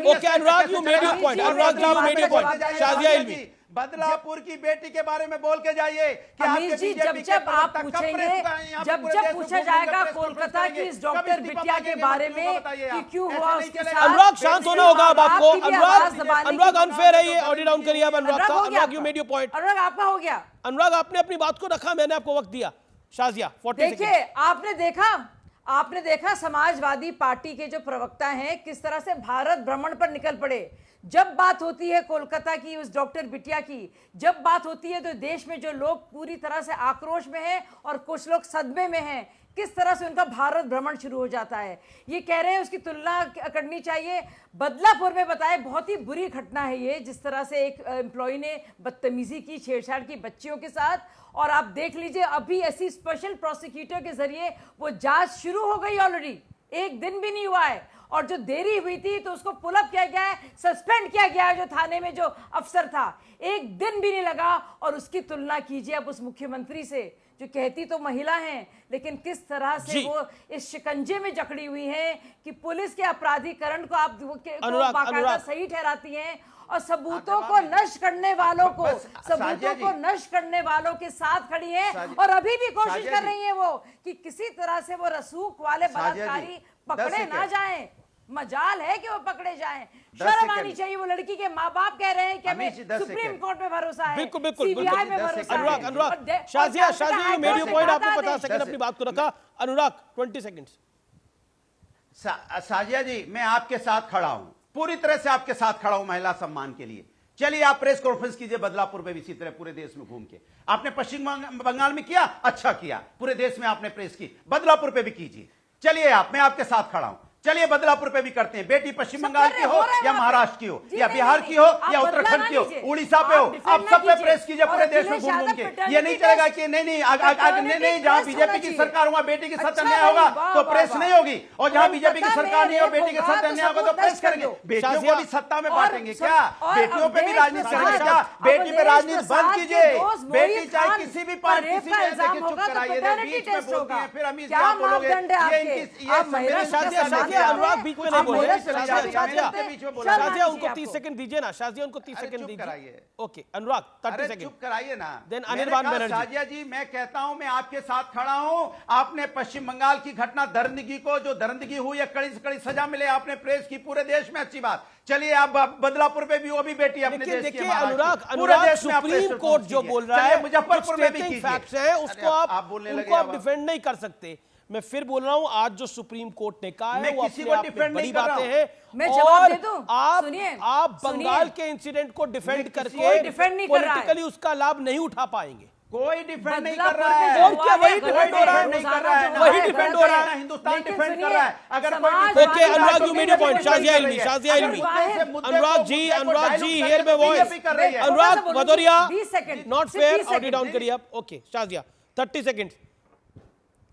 Okay Anurag, you made your point. Anurag ji, you made your point. Shazia Ilmi, Badlapur की बेटी के बारे में बोल के जाइए कि अमीर जी, जब आप पूछेंगे, जब पूछा जाएगा कोलकाता की इस डॉक्टर बिटिया के बारे में कि क्यों हुआ उसके साथ, अनुराग शांत होना होगा अब आपको। अनुराग अनफेयर है ये, ऑडियो डाउन करिए अब अनुराग का। अनुराग, यू मेड योर पॉइंट। अनुराग आपका हो गया। अनुराग, आपने अपनी बात को रखा, मैंने आपको वक्त दिया। शाजिया 40 सेकंड। देखिए, आपने देखा समाजवादी पार्टी के जो प्रवक्ता हैं किस तरह से भारत भ्रमण पर निकल पड़े। जब बात होती है कोलकाता की उस डॉक्टर बिटिया की, जब बात होती है तो देश में जो लोग पूरी तरह से आक्रोश में हैं और कुछ लोग सदमे में हैं, किस तरह से उनका भारत भ्रमण शुरू हो जाता है। ये कह रहे हैं उसकी तुलना करनी चाहिए। बदलापुर में बताए बहुत ही बुरी घटना है ये, जिस तरह से एक एम्प्लॉय ने बदतमीजी की, छेड़छाड़ की बच्चियों के साथ। और आप देख लीजिए, अभी ऐसी स्पेशल प्रोसिक्यूटर के जरिए वो जांच शुरू हो गई ऑलरेडी, 1 दिन भी नहीं हुआ है। और जो देरी हुई थी तो उसको पुल अप किया गया है, सस्पेंड किया गया है जो थाने में जो अफसर था, 1 दिन भी नहीं लगा। और उसकी तुलना कीजिए अब उस मुख्यमंत्री से, जो कहती तो महिला हैं लेकिन किस तरह से वो इस शिकंजे में जकड़ी हुई हैं कि पुलिस के अपराधीकरण को आप बाकायदा सही ठहराती हैं और सबूतों को नष्ट करने वालों को, सबूतों साजिया को जी। नष्ट करने वालों के साथ खड़ी है और अभी भी कोशिश साजिया कर जी। रही है वो कि किसी तरह से वो रसूख वाले साजिया जी, बलात्कारी 10 पकड़े ना सेकंड। जाएं। मजाल है कि वो पकड़े जाएं। 10 शर्म आनी सेकंड। चाहिए। वो लड़की के माँ बाप कह रहे हैं कि अमीश जी, हमें 10 सुप्रीम सेकंड। कोर्ट पे भरोसा है, बिल्कुल बिल्कुल सीबीआई बिल्कुल। पे भरोसा है। अनुराग अनुराग और शाजिया कलकत्ता शाजिया हाई मेरी कोर्ट पॉइंट ने आपने बता 50 दें। सेकंड अपनी बात को रखा। अनुराग 20 सेकंड्स। साजिया जी, मैं आपके साथ खड़ा हूं, पूरी तरह से आपके साथ खड़ा हूं महिला सम्मान के लिए। चलिए आप प्रेस कॉन्फ्रेंस कीजिए बदलापुर में भी इसी तरह पूरे देश में घूम के। आपने पश्चिम बंगाल में किया, अच्छा किया, पूरे देश में आपने प्रेस की, बदलापुर पे भी कीजिए। चलिए मैं आपके साथ खड़ा हूं, चलिए बदलापुर पे भी करते हैं। बेटी पश्चिम बंगाल की हो या महाराष्ट्र की हो या बिहार की हो या उत्तराखंड की हो, उड़ीसा पे हो, आप सब पे प्रेस कीजिए पूरे देश में घूम के। ये नहीं चलेगा कि नहीं नहीं जहां बीजेपी की सरकार होगा बेटी के साथ अन्याय होगा तो प्रेस नहीं होगी, और जहां बीजेपी की सरकार नहीं हो बेटी के साथ अन्याय होगा तो प्रेस करेंगे। बेटियों को भी सत्ता में बांटेंगे क्या? बेटियों पे भी राजनीति करेंगे क्या? बेटी पे राजनीति बंद कीजिए। बेटी चाहे किसी भी पार्टी किसी भी देखिए, चुप कराइए, बीच में बोलती है फिर अमीर क्या बोलोगे? अनुराग बीच में नहीं बोले। शाजिया उनको 30 आपको। सेकंड दीजिए ना। शाजिया उनको 30 अरे सेकंड चुप दीजिए। कराइए। ओके अनुराग 30 अरे सेकंड। चुप कराइए ना। Then मैंने अनिर्बान कहा, बनर्जी। साजिया जी मैं कहता हूं मैं आपके साथ खड़ा हूं। आपने पश्चिम बंगाल की घटना दरिंदगी को जो दरिंदगी हुई है कड़ी से कड़ी सजा मिले, आपने प्रेस की पूरे देश में, अच्छी बात। चलिए आप बदलापुर पे भी वो भी बेटी अपने देश की देखिए महाराष्ट्र अनुराग की। पूरे अनुराग देश में आप प्रेस सुप्रीम कोर्ट जो कीजिए। बोल रहा चलिए है मुजफ्फरपुर में भी कीजिए। फैक्ट्स है उसको आप बोलने लगे उनको आप अब। डिफेंड नहीं कर सकते। मैं फिर बोल रहा हूं आज जो सुप्रीम कोर्ट ने कहा है मैं वो किसी अपने को आप में डिफेंड बड़ी नहीं कर रहा बातें हूं। हैं। मैं जवाब दे दूं? आप सुनिए, आप बंगाल सुनिए। के इंसिडेंट को डिफेंड मैं करके कोई डिफेंड नहीं कर रहा है। पॉलिटिकली उसका लाभ नहीं उठा पाएंगे। कोई डिफेंड नहीं कर बदलापुर रहा में है। जो और क्या वही हुआ है, डिफेंड हो रहा है? नहीं कर रहा है, वही डिफेंड हो रहा है। हिंदुस्तान लेकिन डिफेंड कर सुनिए, रहा है। अगर कोई समाजवादी डिफेंड ओके कर रहा है अनुराग तो you made your point. BJP Shazia कर रही इल्मी है। शाजिया अगर इल्मी वाहिद मुद्दे अनुराग को जी dilute हियर में करके वॉइस बीजेपी कर रही है। अनुराग बोलूं, भदौरिया 20 सेकंड, नॉट सिर्फ फेयर 30 ऑडियो डाउन सेकंड। करिए आप। Okay Shazia 30 second.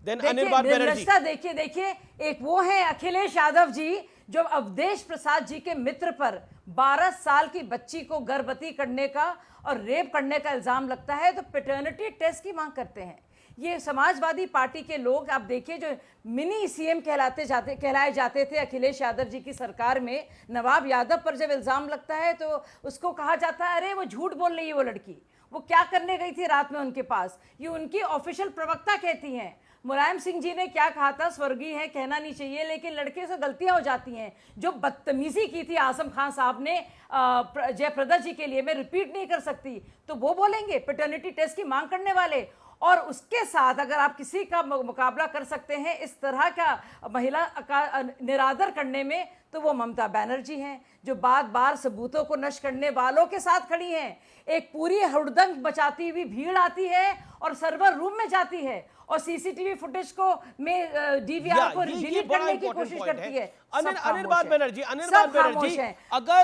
Then Anirban देखिए बनर्जी। निर्लजता देखिए एक वो है अखिलेश यादव जी जो अवधेश प्रसाद जी के मित्र पर 12 साल की बच्ची को गर्भवती करने का और रेप करने का इल्जाम लगता है तो पैटर्निटी टेस्ट की मांग करते हैं। ये समाजवादी पार्टी के लोग आप देखिए जो मिनी सीएम कहलाए जाते थे अखिलेश यादव जी की सरकार में, नवाब यादव पर जब इल्जाम लगता है तो उसको कहा जाता है अरे वो झूठ बोल रही है, वो लड़की वो क्या करने गई थी रात में उनके पास। ये उनकी ऑफिशियल प्रवक्ता कहती हैं। मुलायम सिंह जी ने क्या कहा था, स्वर्गीय है कहना नहीं चाहिए लेकिन लड़के से गलतियां हो जाती हैं। जो बदतमीजी की थी आजम खान साहब ने जयप्रदा जी के लिए मैं रिपीट नहीं कर सकती, तो वो बोलेंगे पैटर्निटी टेस्ट की मांग करने वाले। और उसके साथ अगर आप किसी का मुकाबला कर सकते हैं इस तरह का महिला का निरादर करने में तो वो ममता बनर्जी हैं जो बार बार सबूतों को नष्ट करने वालों के साथ खड़ी हैं। एक पूरी हुड़दंग मचाती हुई भीड़ आती है और सर्वर रूम में जाती है और सीसीटीवी फुटेज को में डीवीआर को डिलीट करने की कोशिश करती है। अनिर्बान बनर्जी अगर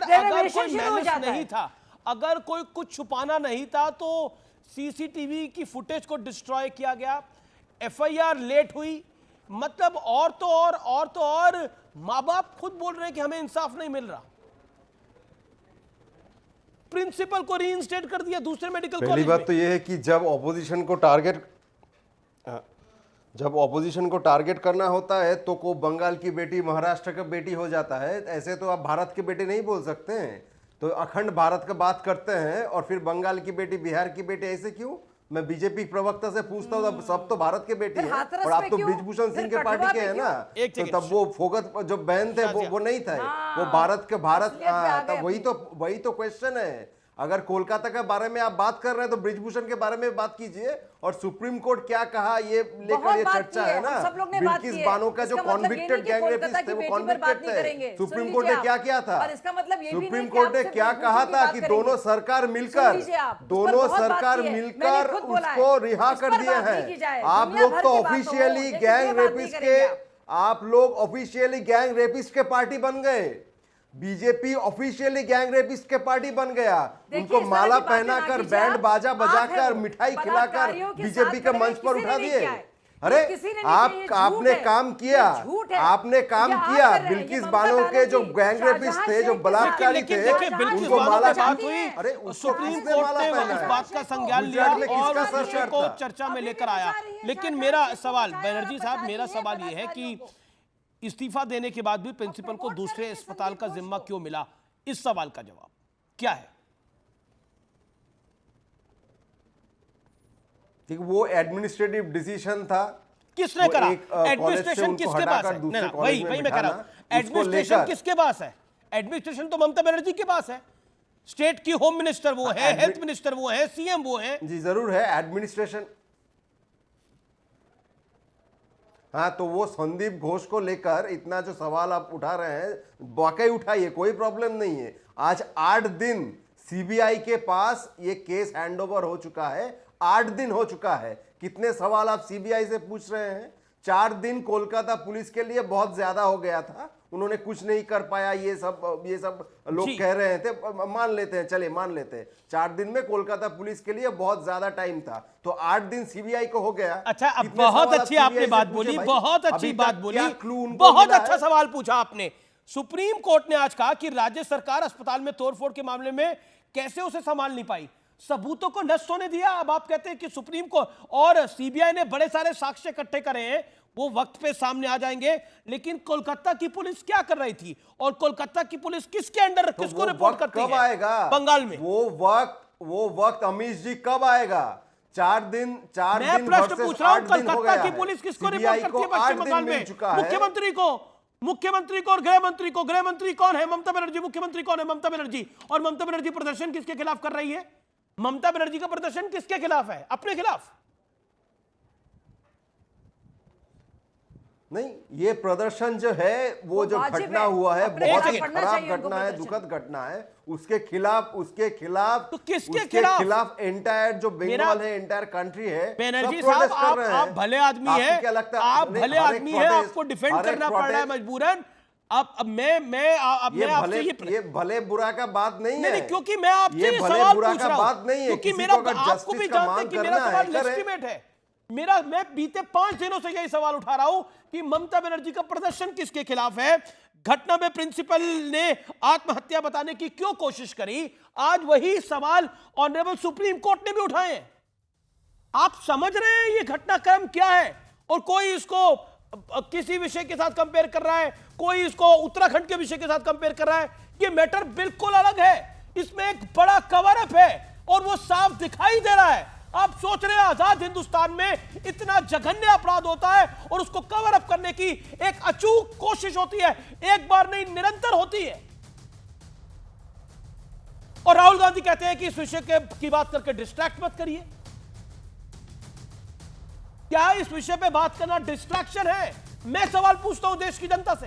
कोई मैनेज नहीं था, अगर कोई कुछ छुपाना नहीं था तो सीसीटीवी की फुटेज को डिस्ट्रॉय किया गया, एफआईआर लेट हुई, मतलब और तो और माँ बाप खुद बोल रहे हैं कि हमें इंसाफ नहीं मिल रहा। प्रिंसिपल को रीइंस्टेट कर दिया दूसरे मेडिकल कॉलेज में। पहली बात तो यह है कि जब ऑपोजिशन को टारगेट करना होता है तो को बंगाल की बेटी महाराष्ट्र का बेटी हो जाता है। ऐसे तो आप भारत के बेटे नहीं बोल सकते हैं, तो अखंड भारत का बात करते हैं और फिर बंगाल की बेटी बिहार की बेटी ऐसे क्यों? मैं बीजेपी प्रवक्ता से पूछता हूँ, सब तो भारत के बेटी हैं और आप तो ब्रिजभूषण सिंह के पार्टी के हैं ना, तो तब वो फोगत जो बहन थे वो नहीं थे, वो भारत के तब वही तो क्वेश्चन है। अगर कोलकाता के बारे में आप बात कर रहे हैं तो ब्रिजभूषण के बारे में बात कीजिए और सुप्रीम कोर्ट क्या कहा ये लेकर ये चर्चा है ना। बिल्किस बानो का जो कॉन्विक्टेड गैंग रेपिस्ट थे वो कॉन्विक्टेड थे, सुप्रीम कोर्ट ने क्या किया था? सुप्रीम कोर्ट ने क्या कहा था कि दोनों सरकार मिलकर उसको रिहा कर दिए हैं। आप लोग तो ऑफिशियली गैंग रेपिस्ट के पार्टी बन गए, बीजेपी ऑफिशियली गैंग रेपिस्ट के पार्टी बन गया। उनको माला पहनाकर बैंड बाजा बजाकर मिठाई खिलाकर बीजेपी के मंच पर उठा दिए। अरे आपने काम किया, बिल्किस बानो के जो गैंग रेपिस्ट थे, जो बलात्कारी थे, उनको माला अरे सुप्रीम कोर्ट ने उस बात का संज्ञान लिया और उस को चर्चा में लेकर आया। लेकिन मेरा सवाल बनर्जी साहब, मेरा सवाल ये है कि इस्तीफा देने के बाद भी प्रिंसिपल को दूसरे अस्पताल का जिम्मा क्यों मिला? इस सवाल का जवाब क्या है? वो एडमिनिस्ट्रेटिव डिसीजन था। किसने करा? एडमिनिस्ट्रेशन किसके पास है? नहीं, वही मैं कह रहा हूं, एडमिनिस्ट्रेशन किसके पास है? एडमिनिस्ट्रेशन तो ममता बनर्जी के पास है। स्टेट की होम मिनिस्टर वो है, हेल्थ मिनिस्टर वो है, सीएम वो है। जी जरूर है एडमिनिस्ट्रेशन। हाँ, तो वो संदीप घोष को लेकर इतना जो सवाल आप उठा रहे हैं, वाकई उठाइए, कोई प्रॉब्लम नहीं है। आज 8 दिन सीबीआई के पास ये केस हैंडओवर हो चुका है, 8 दिन हो चुका है। कितने सवाल आप सीबीआई से पूछ रहे हैं? 4 दिन कोलकाता पुलिस के लिए बहुत ज्यादा हो गया था, उन्होंने कुछ नहीं कर पाया, ये सब लोग कह रहे थे। मान लेते हैं, चलिए मान लेते हैं, 4 दिन में कोलकाता पुलिस के लिए बहुत ज्यादा टाइम था, तो 8 दिन सीबीआई को हो गया। अच्छा, अब बहुत अच्छी आपने बात बोली, बहुत अच्छी बात बोली, बहुत अच्छा सवाल पूछा आपने। सुप्रीम कोर्ट ने आज कहा कि राज्य सरकार अस्पताल में तोड़फोड़ के मामले में कैसे उसे संभाल नहीं पाई, सबूतों को नष्ट होने दिया। अब आप कहते हैं कि सुप्रीम कोर्ट और सीबीआई ने बड़े सारे साक्ष्य इकट्ठे करे हैं, वो वक्त पे सामने आ जाएंगे। लेकिन कोलकाता की पुलिस क्या कर रही थी, और कोलकाता की पुलिस किसके अंडर, तो किसको रिपोर्ट करती है? कब आएगा बंगाल में वो वक्त अमीश जी कब आएगा? 4 दिन मैं प्रश्न पूछ रहा हूं, कोलकाता की पुलिस किसको रिपोर्ट करती है पश्चिम बंगाल में? मुख्यमंत्री को और गृह मंत्री को। गृह मंत्री कौन है? ममता बनर्जी। मुख्यमंत्री कौन है? ममता बनर्जी। और ममता बनर्जी प्रदर्शन किसके खिलाफ कर रही है? ममता बनर्जी का प्रदर्शन किसके खिलाफ है? अपने खिलाफ। नहीं, ये प्रदर्शन जो है वो जो घटना हुआ है बहुत ही खराब घटना है, दुखद घटना है, उसके खिलाफ तो किसके खिलाफ एंटायर जो बंगाल है, एंटायर कंट्री है, बनर्जी साहब, आप भले आदमी है, आप भले आदमी है, आपको डिफेंड करना पड़ रहा है मजबूरन। अब मैं आपसे ये भले बुरा का बात नहीं है, क्योंकि मैं आपसे ये सवाल पूछ रहा हूं, क्योंकि मेरा आपको भी जानते हैं कि मेरा सवाल लेजिटिमेट है। मैं बीते 5 दिनों से यही सवाल उठा रहा हूं कि ममता बनर्जी का प्रदर्शन किसके खिलाफ है। घटना में प्रिंसिपल ने आत्महत्या बताने की क्यों कोशिश करी, आज वही सवाल ऑनरेबल सुप्रीम कोर्ट ने भी उठाए हैं। आप समझ रहे हैं ये घटनाक्रम क्या है? और कोई इसको किसी विषय के साथ कंपेयर कर रहा है, कोई इसको उत्तराखंड के विषय के साथ कंपेयर कर रहा है। ये मैटर बिल्कुल अलग है, इसमें एक बड़ा कवर अप है और वो साफ दिखाई दे रहा है। आप सोच रहे हैं आजाद हिंदुस्तान में इतना जघन्य अपराध होता है और उसको कवर अप करने की एक अचूक कोशिश होती है, एक बार नहीं निरंतर होती है। और राहुल गांधी कहते हैं कि इस विषय की बात करके डिस्ट्रैक्ट मत करिए। क्या इस विषय पे बात करना डिस्ट्रैक्शन है? मैं सवाल पूछता हूं देश की जनता से,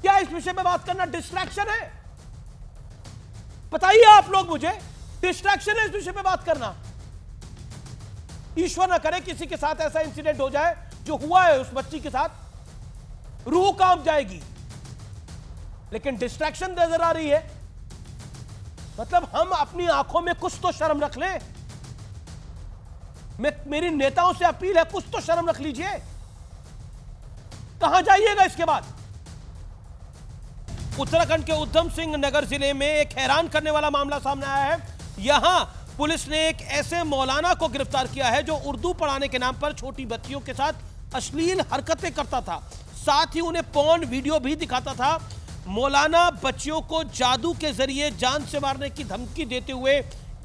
क्या इस विषय पे बात करना डिस्ट्रैक्शन है? बताइए आप लोग मुझे, डिस्ट्रैक्शन है इस विषय पे बात करना? ईश्वर न करे किसी के साथ ऐसा इंसिडेंट हो जाए जो हुआ है उस बच्ची के साथ, रूह कांप जाएगी। लेकिन डिस्ट्रैक्शन नजर आ रही है, मतलब हम अपनी आंखों में कुछ तो शर्म रख लें। मेरी नेताओं से अपील है, कुछ तो शर्म रख लीजिए। कहां जाइएगा इसके बाद? उत्तराखंड के उधम सिंह नगर जिले में एक हैरान करने वाला मामला सामने आया है। यहां पुलिस ने एक ऐसे मौलाना को गिरफ्तार किया है जो उर्दू पढ़ाने के नाम पर छोटी बच्चियों के साथ अश्लील हरकतें करता था, साथ ही उन्हें पॉर्न वीडियो भी दिखाता था। मौलाना बच्चियों को जादू के जरिए जान से मारने की धमकी देते हुए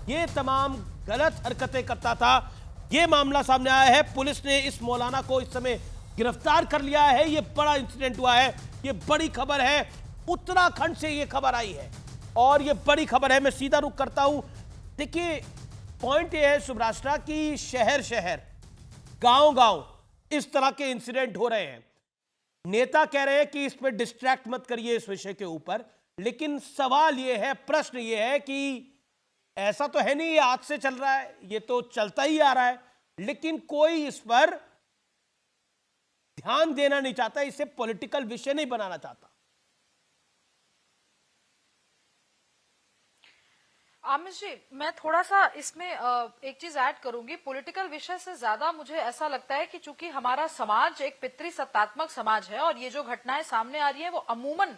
ये तमाम गलत हरकतें करता था। ये मामला सामने आया है, पुलिस ने इस मौलाना को इस समय गिरफ्तार कर लिया है। ये बड़ा इंसिडेंट हुआ है, ये बड़ी खबर है, उत्तराखंड से ये खबर आई है और ये बड़ी खबर है। मैं सीधा रुख करता हूं। देखिए, पॉइंट ये है सुभ्राष्ट्रा की शहर शहर, गांव गांव इस तरह के इंसिडेंट हो रहे हैं। नेता कह रहे हैं कि इस पे डिस्ट्रैक्ट मत करिए इस विषय के ऊपर, लेकिन सवाल ये है, प्रश्न ये है कि ऐसा तो है नहीं ये आज से चल रहा है, ये तो चलता ही आ रहा है, लेकिन कोई इस पर ध्यान देना नहीं चाहता, इसे पॉलिटिकल विषय नहीं बनाना चाहता। आमिश जी, मैं थोड़ा सा इसमें एक चीज ऐड करूंगी। पॉलिटिकल विषय से ज्यादा मुझे ऐसा लगता है कि चूंकि हमारा समाज एक पितृसत्तात्मक समाज है और ये जो घटनाएं सामने आ रही हैं वो अमूमन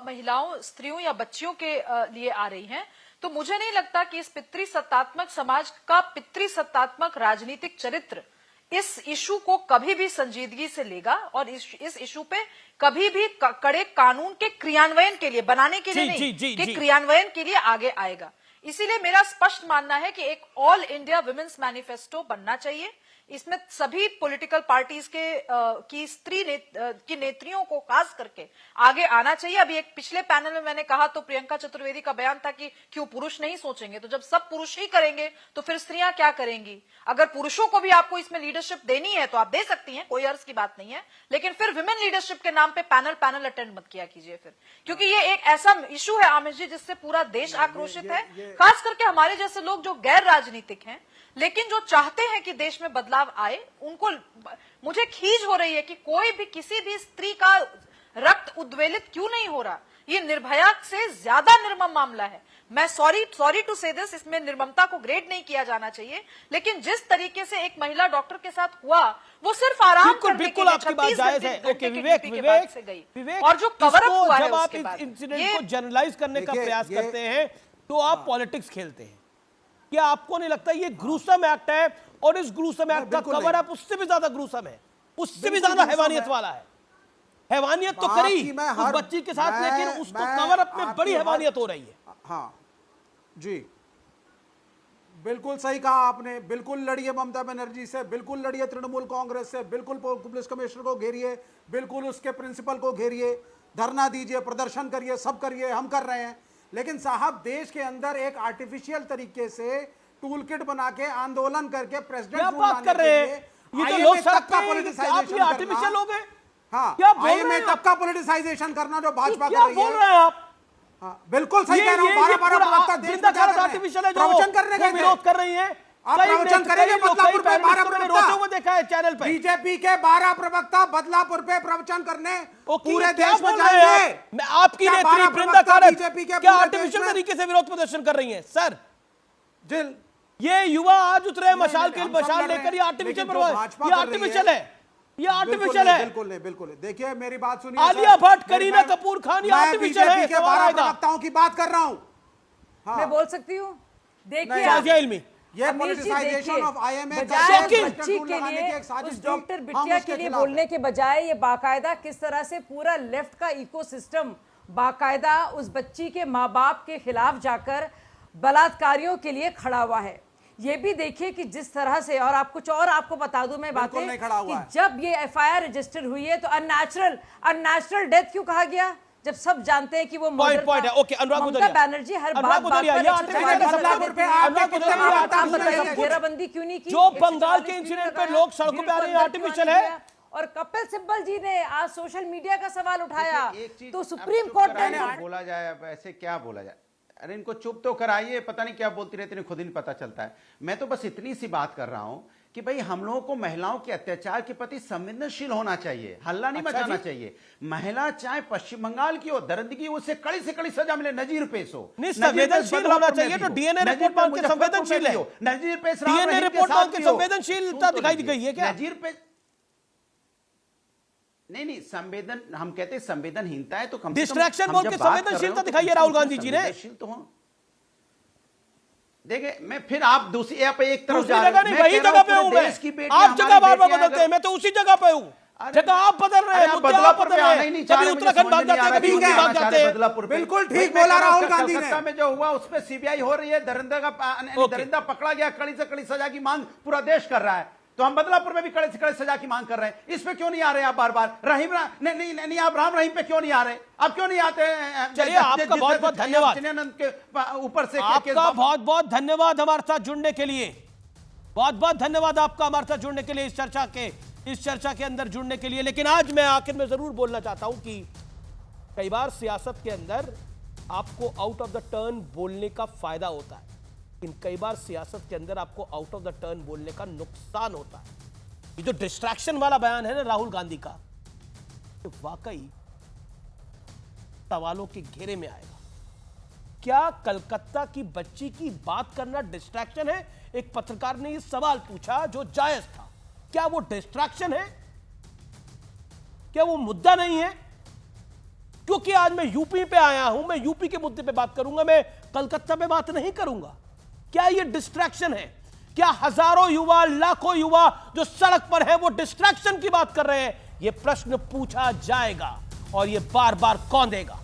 महिलाओं, स्त्रियों या बच्चियों के लिए आ रही हैं, तो मुझे नहीं लगता कि इस पितृसत्तात्मक समाज का पितृसत्तात्मक राजनीतिक चरित्र इस इशू को कभी भी संजीदगी से लेगा और इस इशू पे कभी भी कड़े कानून के क्रियान्वयन के लिए, बनाने के लिए नहीं, कि क्रियान्वयन के लिए आगे आएगा। इसीलिए मेरा स्पष्ट मानना है कि एक ऑल इंडिया विमेन्स मैनिफेस्टो बनना चाहिए। इसमें सभी पॉलिटिकल पार्टीज की स्त्री की नेत्रियों को खास करके आगे आना चाहिए। अभी एक पिछले पैनल में मैंने कहा तो प्रियंका चतुर्वेदी का बयान था कि क्यों पुरुष नहीं सोचेंगे, तो जब सब पुरुष ही करेंगे तो फिर स्त्रियां क्या करेंगी? अगर पुरुषों को भी आपको इसमें लीडरशिप देनी है तो आप दे सकती हैं, कोई अर्ज की बात नहीं है, लेकिन फिर विमेन लीडरशिप के नाम पे पैनल अटेंड मत किया कीजिए फिर, क्योंकि ये एक ऐसा इशू है आमिर जी जिससे पूरा देश आक्रोशित है, खास करके हमारे जैसे लोग जो गैर राजनीतिक हैं लेकिन जो चाहते हैं कि देश में बदलाव आए। उनको मुझे खीज हो रही है कि कोई भी किसी भी स्त्री का रक्त उद्वेलित क्यों नहीं हो रहा। ये निर्भया से ज्यादा निर्मम मामला है। मैं सॉरी टू से दिस, इसमें निर्ममता को ग्रेड नहीं किया जाना चाहिए, लेकिन जिस तरीके से एक महिला डॉक्टर के साथ हुआ वो सिर्फ आराम करने के लिए 36 घंटे की ड्यूटी के बाद से गई, और जो कवर अप हुआ है उसके बाद, इस इंसिडेंट को जनरलाइज करने का प्रयास करते हैं तो आप पॉलिटिक्स खेलते हैं। क्या आपको नहीं लगता ये ग्रूसम एक्ट है और इस ग्रूसम एक्ट का कवर अप उससे भी ज्यादा ग्रूसम है, उससे भी ज्यादा हैवानियत वाला है? हैवानियत तो करी उस बच्ची के साथ, लेकिन उसको कवर अप में बड़ी हैवानियत हो रही है। हाँ जी, बिल्कुल सही कहा आपने। बिल्कुल लड़िए ममता बनर्जी से, बिल्कुल लड़िए तृणमूल कांग्रेस से, बिल्कुल पुलिस कमिश्नर को घेरिए, बिल्कुल उसके प्रिंसिपल को घेरिए, धरना दीजिए, प्रदर्शन करिए, सब करिए, हम कर रहे हैं। लेकिन साहब देश के अंदर एक आर्टिफिशियल तरीके से टूल किट बना के आंदोलन करके प्रेसिडेंट बात कर रहे हैं, ये तो लोग सड़क पे पॉलिटिसाइजेशन आर्टिफिशियल हो गए। हाँ, क्या बोल रहे हैं तब का पॉलिटिसाइजेशन करना जो भाजपा कर रही है। बोल रहे हैं आप? हाँ, बिल्कुल सही कह रहा हूं। 12 प्रवक्ता देश में क्या आर्टिफिशियल है जो प्रवचन करने गए थे, विरोध कर रही है। आप प्रवचन करेंगे बदलापुर पे 12 प्रवक्ता देखा है चैनल पे, बीजेपी के 12 प्रवक्ता बदलापुर पे प्रवचन करने पूरे देश में जाएंगे। मैं आपकी नेत्री वृंदा कारत क्या आर्टिफिशियल तरीके से विरोध प्रदर्शन कर रही हैं? सर जिल ये युवा आज उतरे मशाल लेकर, ये आर्टिफिशियल है, ये आर्टिफिशियल है। बिल्कुल नहीं, बिल्कुल नहीं। देखिए मेरी बात सुनिए, आलिया भट्ट, करीना कपूर खान, ये आर्टिफिशियल है। के 12 प्रवक्ताओं की बात कर रहा हूं। मैं बोल सकती हूँ? देखिए ये पॉलिटिसाइजेशन ऑफ आईएमए बच्ची के लिए उस डॉक्टर बिटिया के लिए बोलने के बजाय ये बाकायदा किस तरह से पूरा लेफ्ट का इकोसिस्टम बाकायदा उस बच्ची के माँ बाप के खिलाफ जाकर बलात्कारियों के लिए खड़ा हुआ है। ये भी देखिए कि जिस तरह से, और आप कुछ और आपको बता दूं मैं बातें कि जब ये एफआईआर रजिस्टर हुई है तो अननेचुरल डेथ क्यों कहा गया, जब सब जानते हैं कि वो पॉइंट है। ओके, अनुराग ममता बनर्जी हर बात पर घेराबंदी क्यों नहीं की? जो बंगाल के इंसिडेंट पे लोग सड़कों पे आ रहे हैं, आर्टिफिशियल है। और कपिल सिब्बल जी ने आज सोशल मीडिया का सवाल उठाया तो सुप्रीम कोर्ट ने बोला जाए, अब ऐसे क्या बोला जाए? अरे इनको चुप तो कराइए, पता नहीं क्या बोलती रहती है, खुद ही नहीं पता चलता है। मैं तो बस इतनी सी बात कर रहा हूं कि भाई हम लोगों को महिलाओं के अत्याचार के प्रति संवेदनशील होना चाहिए, हल्ला नहीं मचाना चाहिए। महिला चाहे पश्चिम बंगाल की हो, दर्द की, उसे कड़ी से कड़ी सजा मिले, नजीर पेश हो, संवेदनशील होना चाहिए। तो डीएनए रिपोर्ट मांग के संवेदनशील है, नजीर पेश, डीएनए रिपोर्ट मांग के संवेदनशीलता दिखाई दी गई है क्या? नजीर पेश नहीं, संवेदन हम कहते हैं संवेदनहीनता है तो कम डिस्ट्रैक्शन बोल के संवेदनशीलता दिखाई है राहुल गांधी जी ने। देखिए मैं फिर आप दूसरी एक तरफ जा रहे हैं, वही जगह पे हूं मैं, आप जगह बार बार बदलते हैं, मैं तो उसी जगह पे हूं, जगह आप बदल रहे हैं, बदलापुर में आना ही नहीं चाह रहे, उत्तराखंड भाग जाते हैं, कभी यूपी भाग जाते हैं। बदलापुर बिल्कुल ठीक बोला राहुल गांधी ने। में जो हुआ उसमें सीबीआई हो रही है, दरिंदा पकड़ा गया, कड़ी से कड़ी सजा की मांग पूरा देश कर रहा है, तो हम बदलापुर में भी कड़े से कड़े सजा की मांग कर रहे हैं। इस पे क्यों नहीं आ रहे आप बार बार? नहीं आप राम रहीम पे क्यों नहीं आ रहे? आप क्यों नहीं आते? चलिए आपका बहुत बहुत धन्यवाद, के ऊपर से आपका बहुत बहुत धन्यवाद हमारे साथ जुड़ने के लिए, बहुत बहुत धन्यवाद आपका हमारे साथ जुड़ने के लिए, इस चर्चा के अंदर जुड़ने के लिए। लेकिन आज मैं आखिर में जरूर बोलना चाहता हूं कि कई बार सियासत के अंदर आपको आउट ऑफ द टर्न बोलने का फायदा होता है, लेकिन कई बार सियासत के अंदर आपको आउट ऑफ द टर्न बोलने का नुकसान होता है। ये जो डिस्ट्रैक्शन वाला बयान है ना राहुल गांधी का, तो वाकई सवालों के घेरे में आएगा। क्या कलकत्ता की बच्ची की बात करना डिस्ट्रैक्शन है? एक पत्रकार ने ये सवाल पूछा जो जायज था। क्या वो डिस्ट्रैक्शन है? क्या वो मुद्दा नहीं है? क्योंकि आज मैं यूपी पे आया हूं, मैं यूपी के मुद्दे पे बात करूंगा, मैं कलकत्ता पे बात नहीं करूंगा। क्या ये डिस्ट्रैक्शन है? क्या हजारों युवा, लाखों युवा जो सड़क पर है वो डिस्ट्रैक्शन की बात कर रहे हैं? यह प्रश्न पूछा जाएगा और यह बार बार कौन देगा?